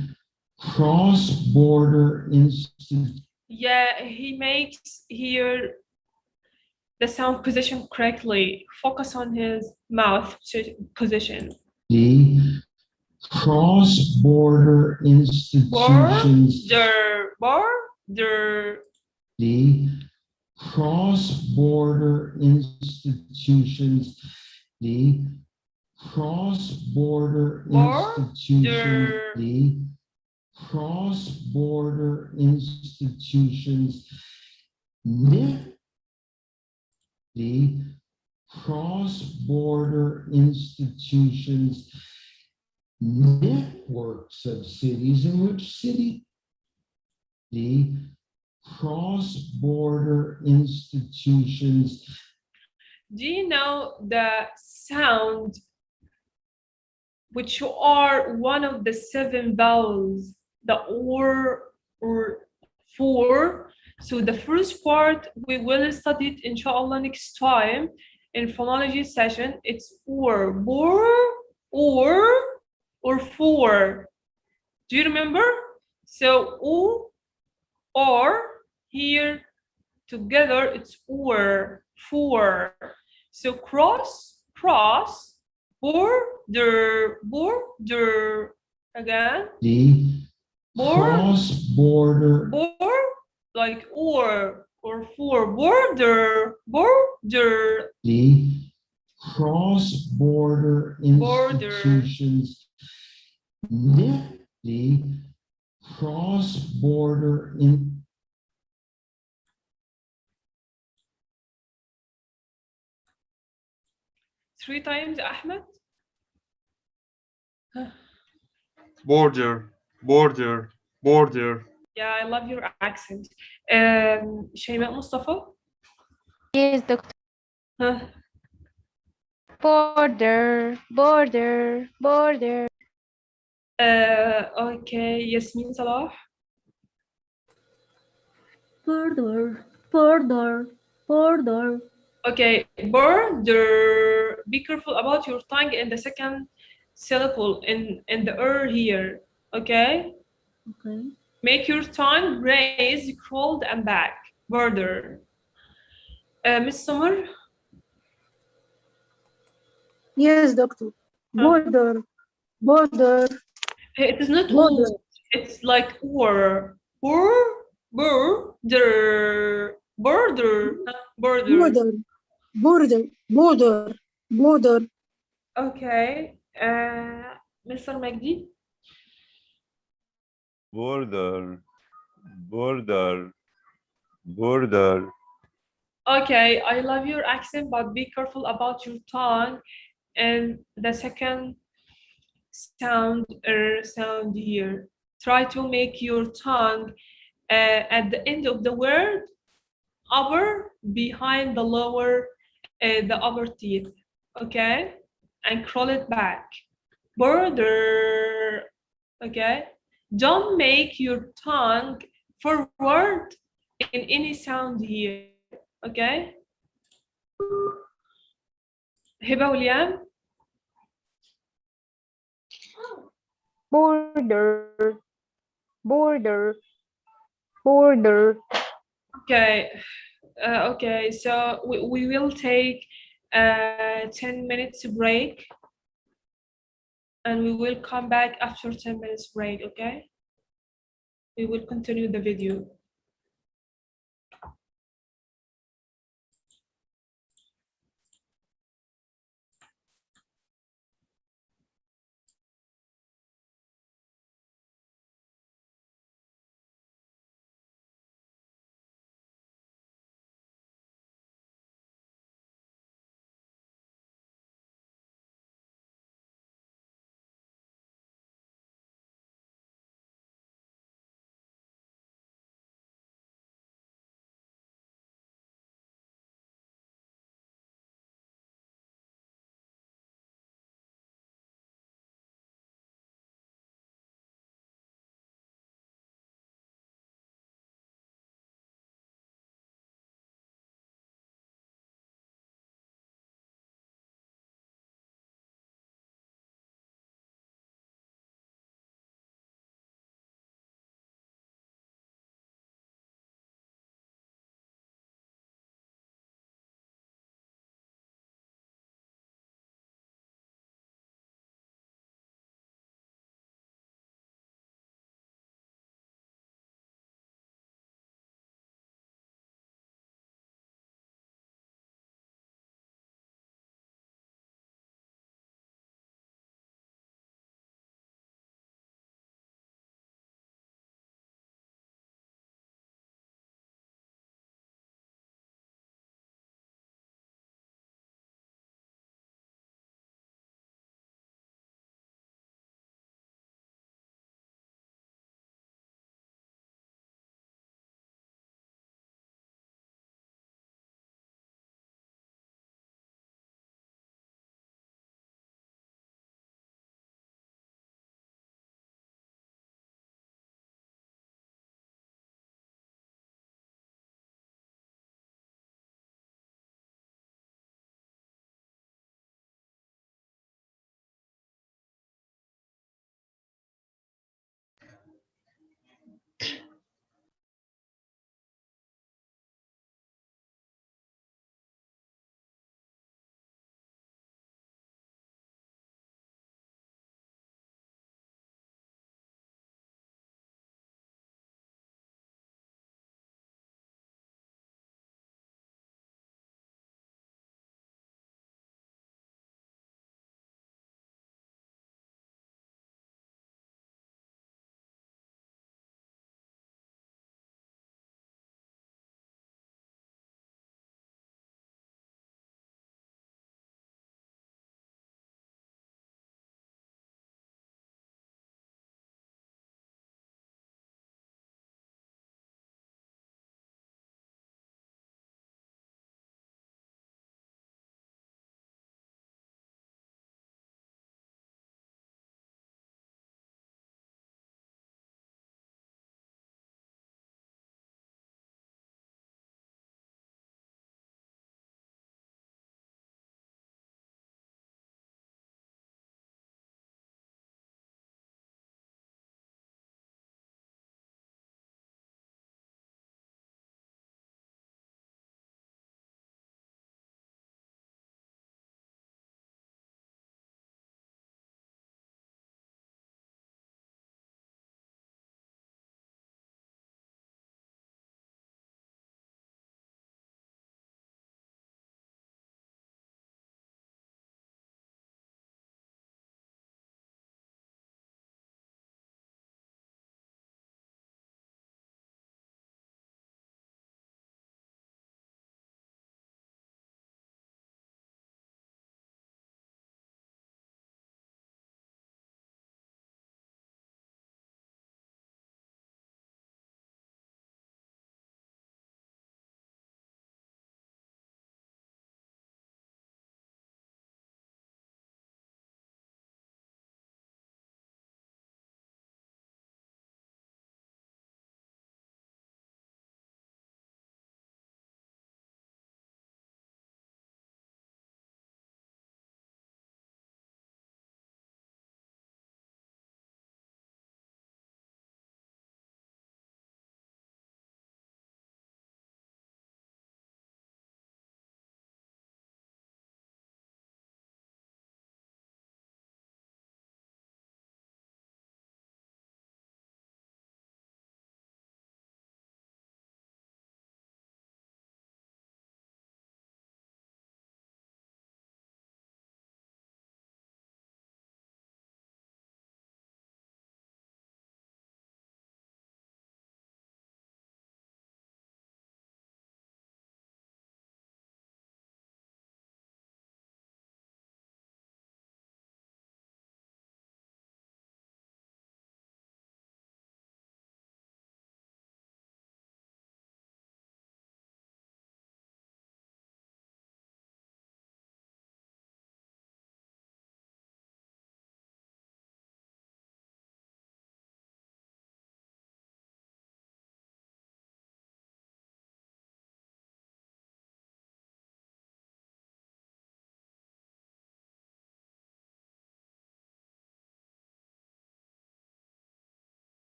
cross-border institute. Yeah, he makes here the sound position correctly. Focus on his mouth position. The cross-border institutions. Border. The cross-border institutions. The cross-border institutions. The cross-border institutions. The cross-border institutions, networks of cities. In which city? The cross-border institutions. Do you know the sound which are one of the 7 vowels, the or 4? So the first part we will study it inshallah next time in phonology session. It's or, or 4. Do you remember? So o, or, here together it's or, 4. So cross, border, again. The cross-border. Like or 4, border. The cross-border institutions. The cross-border in. Three times, Ahmed. Border. Yeah, I love your accent. Shayma Mustafa? Yes, doctor. Border. Okay, Yasmin Salah? Border. Okay, border. Be careful about your tongue in the second syllable in the here. Okay? Okay. Make your tongue raise, crawled and back. Border. Miss Summer? Yes, doctor. Border. It is not Border. O. It's like or. Border. Border. Okay. Mr. Magdi? Border. Border. Okay, I love your accent, but be careful about your tongue and the second sound here. Try to make your tongue at the end of the word upper behind the upper teeth. Okay, and crawl it back. Border. Okay, don't make your tongue forward in any sound here. Okay, هبة وليان. border, border, border. Okay, so we will take a 10 minutes break and we will come back after 10 minutes break, okay? We will continue the video.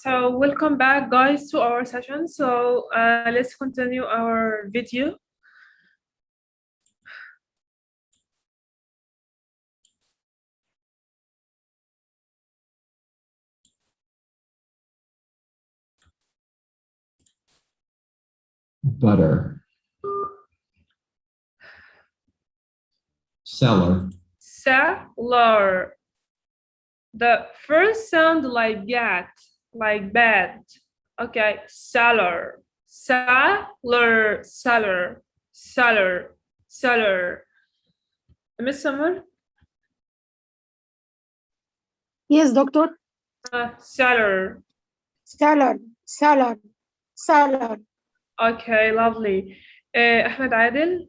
So welcome back, guys, to our session. So let's continue our video. Butter. Seller. Seller. The first sound like that, like bad. Okay, seller. Seller. Seller. Seller. Seller. Miss Summer? Yes, doctor. Seller. Salad, salad, salad. Okay, lovely. Ahmed Adil?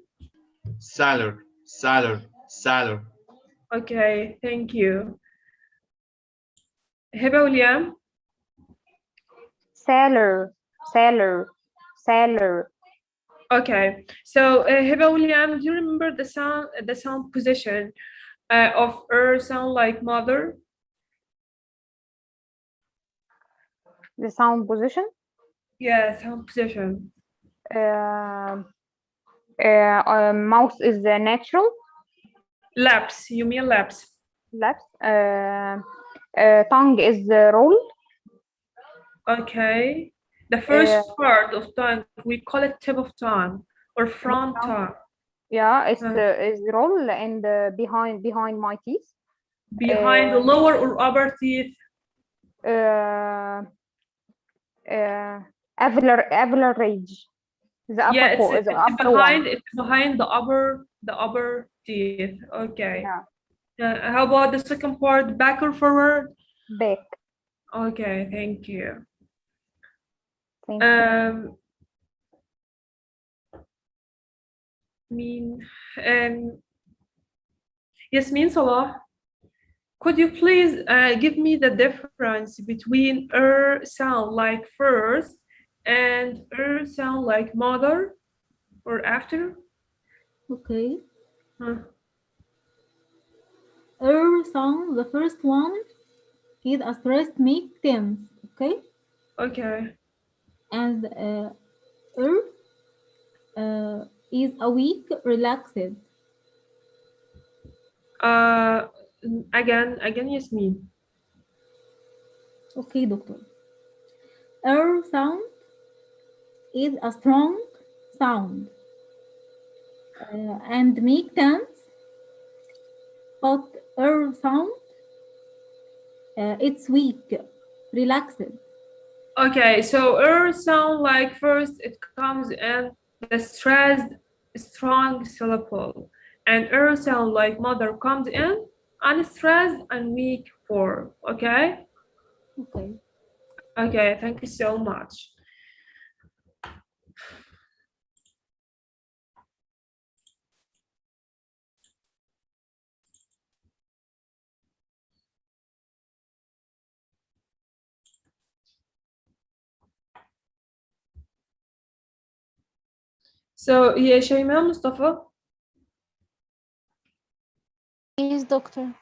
Seller, seller, seller. Okay, thank you. Heba William? Seller, seller, seller. Okay, so Heba William, do you remember the sound position of sound like mother? The sound position? Yeah, sound position. Mouth is natural. Laps, you mean laps? Laps. Tongue is roll. Okay. The first part of tongue, we call it tip of tongue or front tongue. Yeah, it's roll and behind my teeth. Behind the lower or upper teeth? Average. The upper Yeah, it's behind one. it's behind the upper teeth. Okay. Yeah. How about the second part, back or forward? Back. Okay, thank you. Thank you. Yasmin Salah, could you please give me the difference between sound like first and sound like mother or after? Okay. Sound, the first one is a stressed make tense. Okay. Okay. And is a weak relaxed. Again, Yasmin. Okay, doctor. Sound is a strong sound and make tense, but sound it's weak, relaxed. Okay, so sound like first it comes in the stressed strong syllable, and sound like mother comes in unstressed and weak form. Okay. Okay. Okay, thank you so much. So, yeah, Shaima Mustafa. Yes, doctor.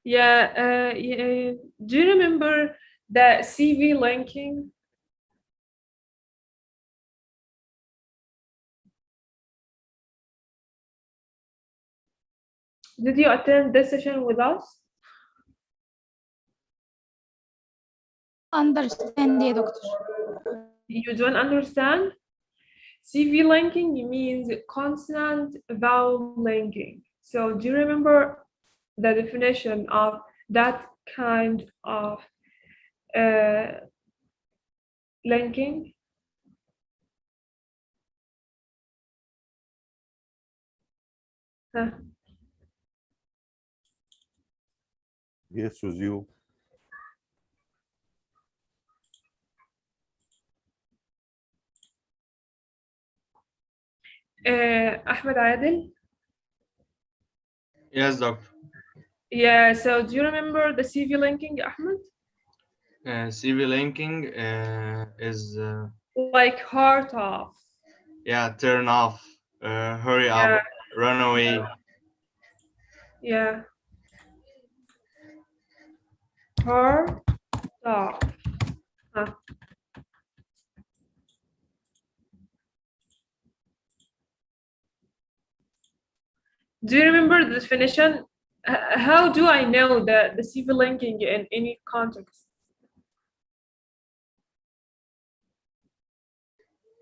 Yeah, do you remember the CV linking? Did you attend this session with us? Understand, yeah, doctor. You don't understand? CV linking means consonant vowel linking. So do you remember the definition of that kind of linking? Huh? Yes, with you. Ahmed Adil? Yes, doctor. Yeah, so do you remember the CV linking, Ahmed? CV linking is like heart off. yeah, turn off, hurry up, run away. Yeah. Heart off. Do you remember the definition? How do I know the CV linking in any context?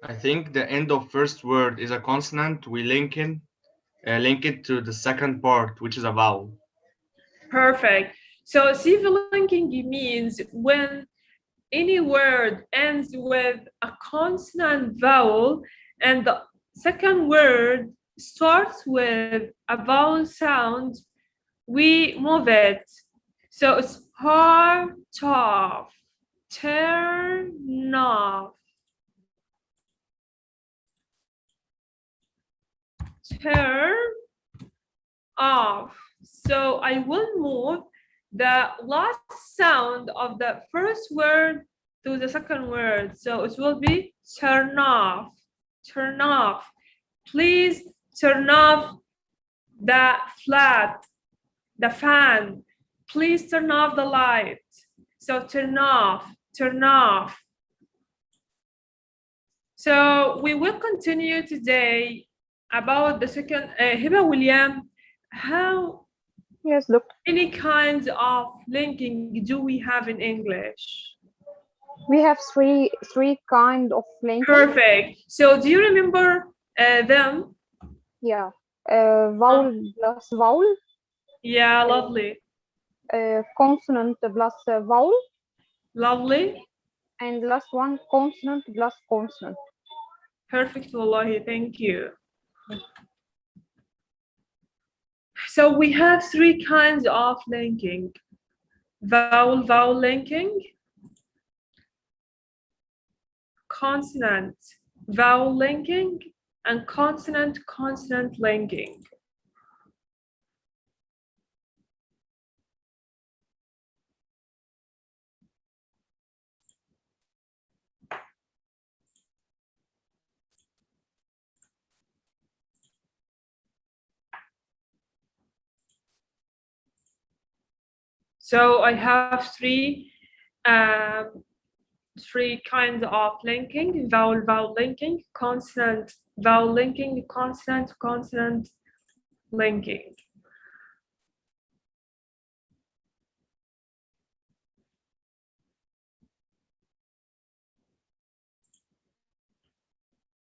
I think the end of first word is a consonant. We link it to the second part, which is a vowel. Perfect. So CV linking means when any word ends with a consonant vowel and the second word starts with a vowel sound, we move it. So it's part of, turn off, turn off. So I will move the last sound of the first word to the second word. So it will be turn off, turn off. Please turn off the flat, the fan. Please turn off the light. So turn off, turn off. So we will continue today about the second, Hiba William, how Yes, doctor. many kinds of linking do we have in English? We have three kind of linking. Perfect. So do you remember them? Yeah. Vowel plus vowel. Yeah, lovely. Consonant plus vowel. Lovely. And last one, consonant plus consonant. Perfect, wallahi, thank you. So we have three kinds of linking. Vowel linking, consonant vowel linking, and consonant linking. So I have three kinds of linking: vowel linking, consonant vowel linking, consonant linking.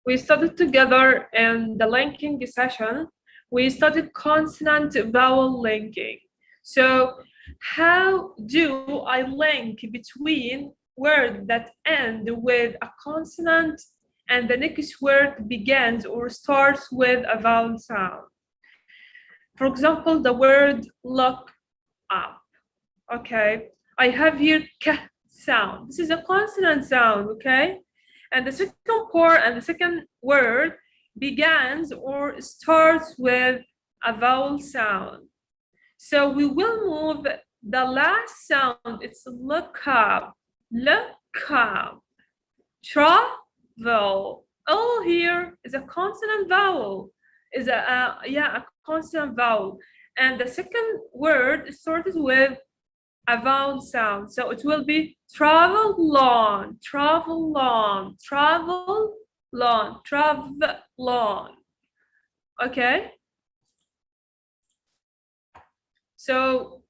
We studied together in the linking session. We studied consonant vowel linking. So how do I link between words that end with a consonant and the next word begins or starts with a vowel sound? For example, the word look up. Okay, I have here k sound. This is a consonant sound, okay? And the second part and the second word begins or starts with a vowel sound. So we will move the last sound. It's look up, travel. All here is a consonant vowel. Is a consonant vowel. And the second word starts with a vowel sound. So it will be travel long, travel long, travel long, travel long. Okay? So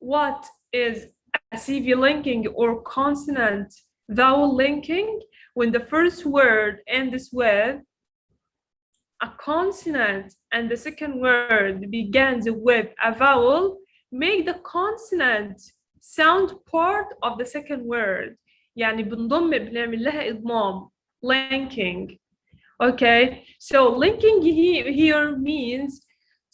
what is a CV linking or consonant vowel linking? When the first word ends with a consonant and the second word begins with a vowel, make the consonant sound part of the second word. يعني بنعمل لها إضمام, linking. Okay, so linking here means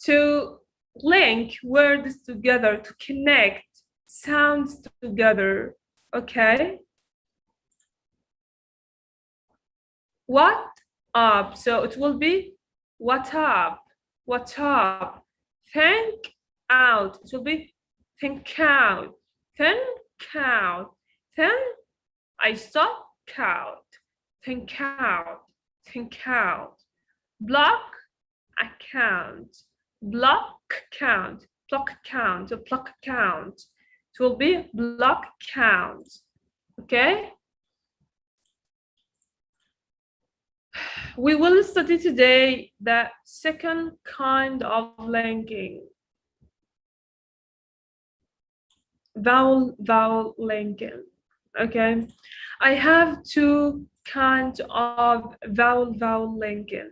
to link words together, to connect sounds together. Okay. What up? So it will be what up, what up. Think out. It will be think out, think out, then I stop count, think out, think out. Block account, block count, block count, block count. It will be block count. Okay. We will study today the second kind of linking. Vowel linking. Okay. I have two kinds of vowel linking.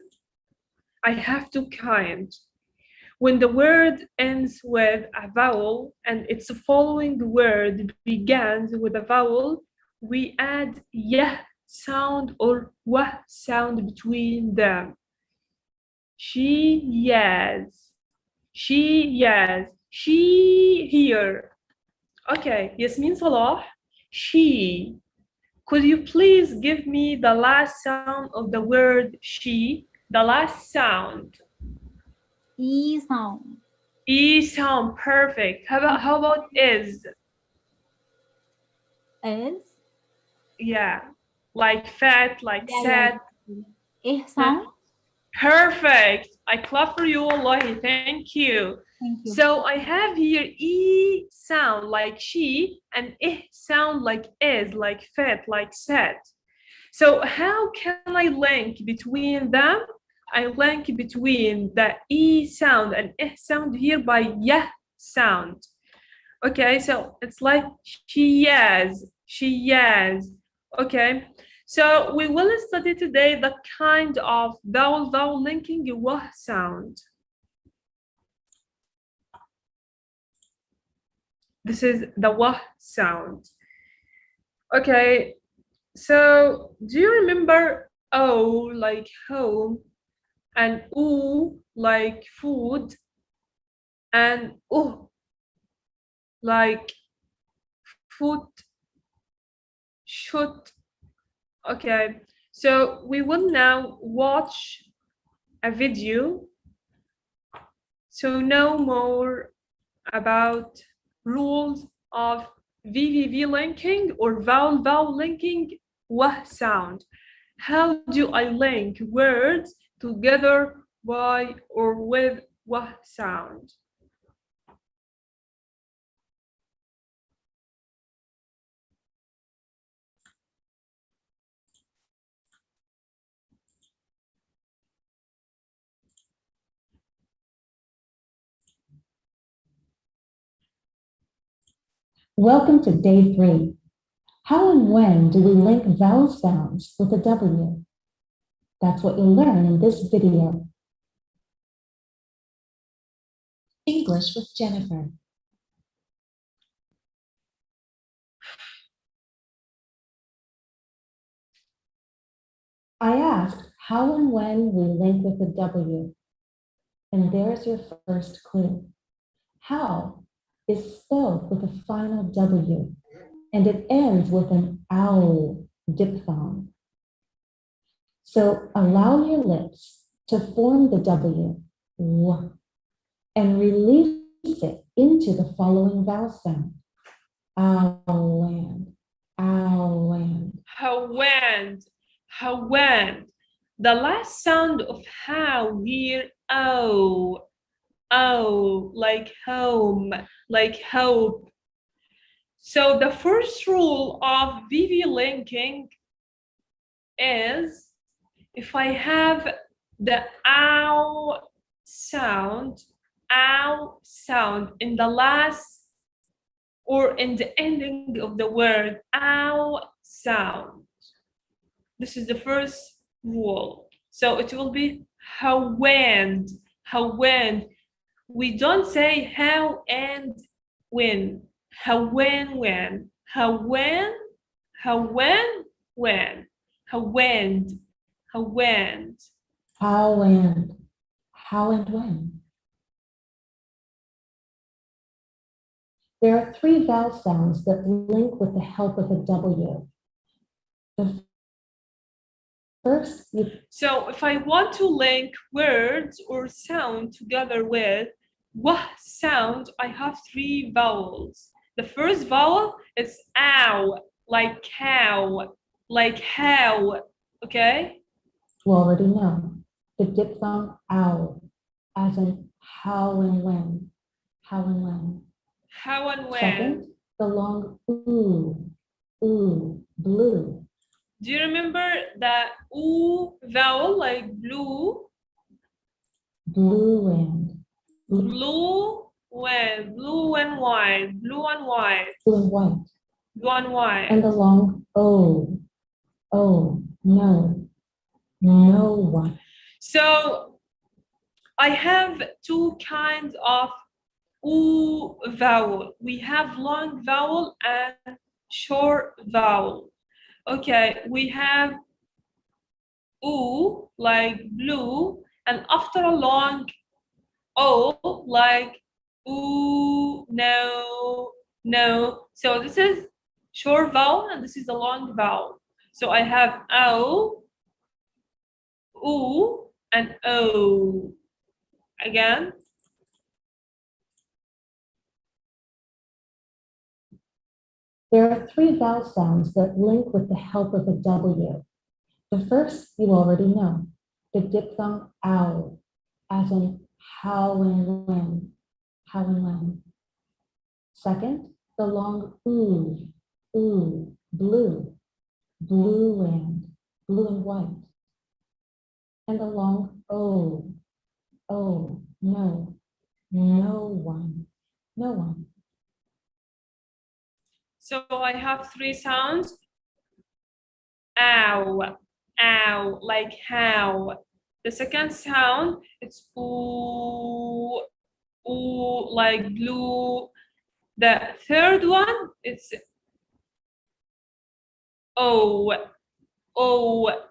I have two kinds. When the word ends with a vowel and its following word begins with a vowel, we add yah sound or wah sound between them. She, yes. She, yes. She, here. Okay, Yasmin Salah, she. Could you please give me the last sound of the word she? The last sound. E sound. E sound, perfect. How about is? Is? Yeah, like fat, like Yeah, sad. E sound. Perfect. I clap for you, Wallahi. Thank you. Thank you. So I have here E sound like she and I sound like is, like fat, like sad. So how can I link between them? I link between the E sound and I sound here by yeah sound. Okay, so it's like she yes, she yes. Okay, so we will study today the kind of vowel linking wah sound. This is the wah sound. Okay, so do you remember O like home and U like food and U like foot, shoot? Okay, so we will now watch a video to know more about rules of VVV linking or vowel linking wah sound. How do I link words together by or with wah sound? Welcome to day 3. How and when do we link vowel sounds with a W? That's what you'll learn in this video. English with Jennifer. I asked how and when we link with a W. And there's your first clue. How is spelled with a final W, and it ends with an owl diphthong. So allow your lips to form the W, and release it into the following vowel sound. Owland, owland. Hawand. The last sound of how here, oh, like home, like hope. So the first rule of VV linking is if I have the ow sound in the last or in the ending of the word ow sound. This is the first rule. So it will be hawand. We don't say how and when. Hawand. How and when. There are 3 vowel sounds that link with the help of a W. The first, so if I want to link words or sound together with wah sound, I have 3 vowels. The first vowel is ow, like cow, like how, okay? You already know. The diphthong ow, as in how and when. How and when. How and when. Second, the long ooh, blue. Do you remember the oo vowel, like blue? Blue and Blue and white, blue and white, blue and white. blue and white. And the long O. Oh, no. No one. So I have two kinds of oo vowel. We have long vowel and short vowel. Okay, we have oo like blue, and after a long O like ooh, no, no. So this is short vowel and this is a long vowel. So I have O, ooh, and O. Again. There are three vowel sounds that link with the help of a W. The first you already know, the diphthong ow, as in how and when, how and when. Second, the long ooh, blue, blue and white. And the long oh, no, no one, no one. So I have three sounds. Ow, ow, like how. The second sound, it's ooh, ooh, like blue. The third one, it's oh, oh,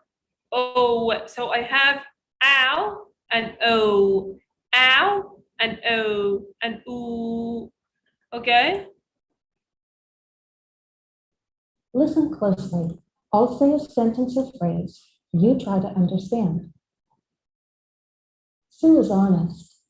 oh. So I have ow and oh, ow and oh, and ooh. Okay? Listen closely. I'll say a sentence or phrase. You try to understand. Sue is honest.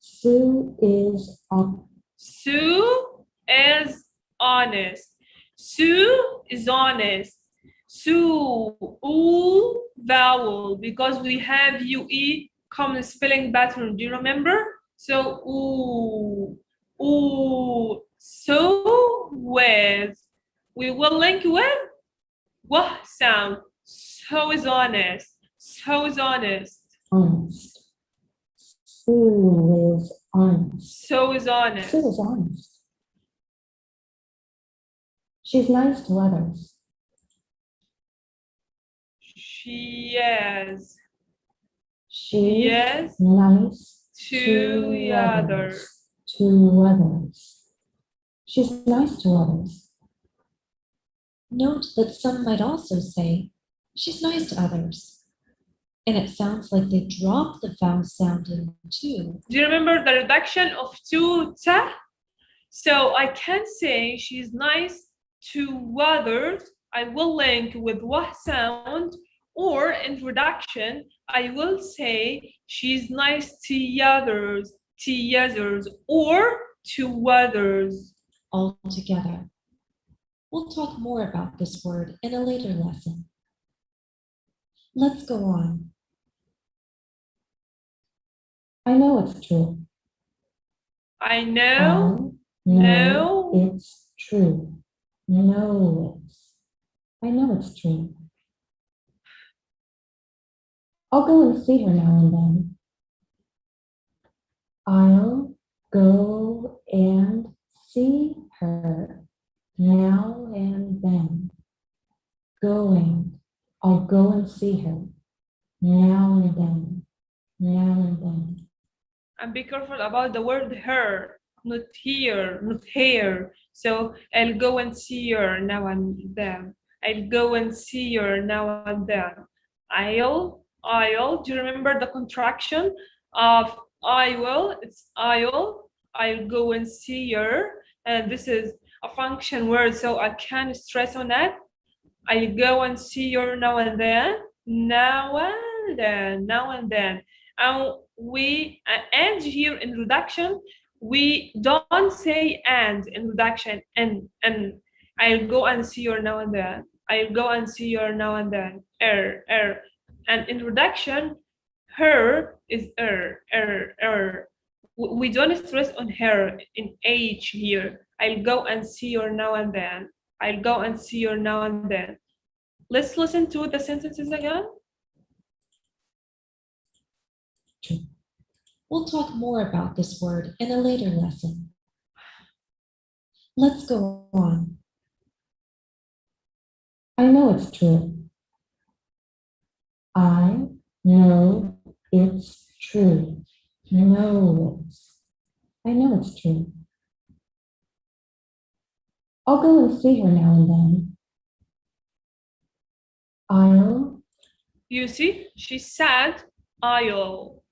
Sue is honest. Sue is honest. Sue is honest. Sue, ooh, vowel, because we have UE common spelling pattern. Do you remember? So ooh. So with, we will link with wah sound. So is honest. So is honest. Honest. Sue is honest. So is honest. Sue is honest. She's nice to others. She is. She's Yes. nice To others. To others. She's nice to others. Note that some might also say, she's nice to others. And it sounds like they drop the vowel sound in to. Do you remember the reduction of to ta? So I can say she's nice to others. I will link with wah sound, or in reduction, I will say she's nice to others, or to others. All together. We'll talk more about this word in a later lesson. Let's go on. I know it's true. I know. No, it's true. No, I know it's true. I'll go and see her now and then. I'll go and see her now and then. Going. I'll go and see her now and then. Now and then. And be careful about the word her, not here, not here. So I'll go and see her now and then. I'll go and see her now and then. I'll. Do you remember the contraction of I will? It's I'll go and see her. And this is a function word, so I can't stress on that. I'll go and see her now and then. Now and then. Now and then. And we and here in reduction, we don't say and in reduction and I'll go and see her now and then. I'll go and see her now and then. And in reduction, her is we don't stress on her in H here. I'll go and see her now and then. I'll go and see her now and then. Let's listen to the sentences again. We'll talk more about this word in a later lesson. Let's go on. I know it's true. I know it's true. I know it's true. I'll go and see her now and then. I'll You see, she said, I'll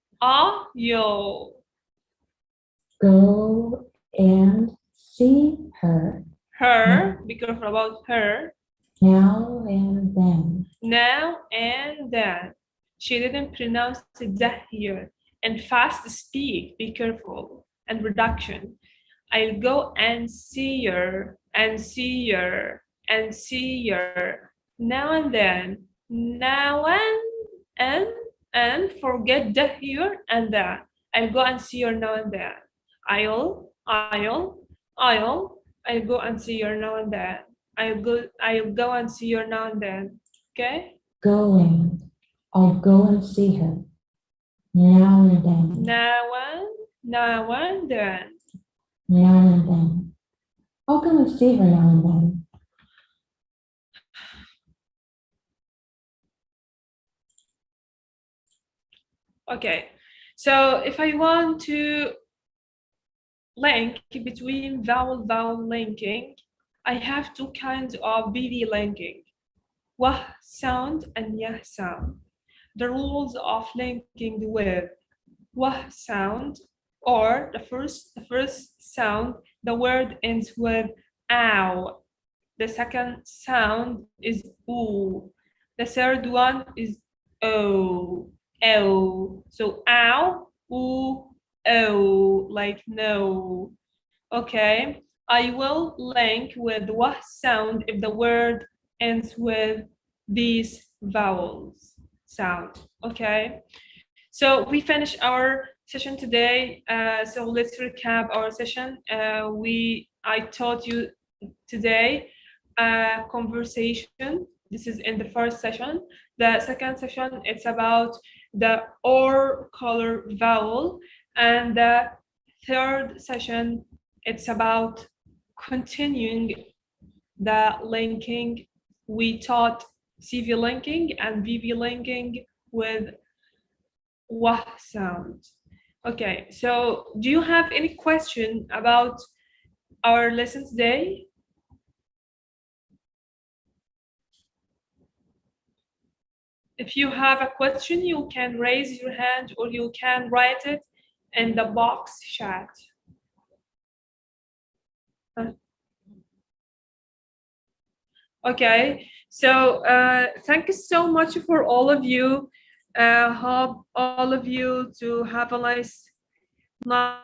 go and see her her, be careful about her, now and then. now and then. She didn't pronounce it that here. And fast speak, be careful. And reduction. I'll go and see her, and see her, and see her, now and then, now and forget the here and that. I'll go and see her now and then. I'll go and see her now and then. I'll go and see her now and then. Okay? Going. I'll go and see her now and then. Now and then. Now and then. I'll go and see her now and then. Okay, so if I want to link between vowel linking, I have two kinds of BV linking, wah sound and yah sound. The rules of linking with wah sound, or the first sound, the word ends with ow. The second sound is oo. The third one is o. So ow, oo, o, like no. Okay, I will link with wah sound if the word ends with these vowels sound. Okay, so we finished our session today. So let's recap our session. I taught you today conversation. This is in the first session. The second session, it's about the or color vowel, and the third session, it's about continuing the linking. We taught CV linking and VV linking with wah sound. Okay, so do you have any question about our lesson today? If you have a question, you can raise your hand or you can write it in the box chat. Okay, so thank you so much for all of you. Hope all of you to have a nice night.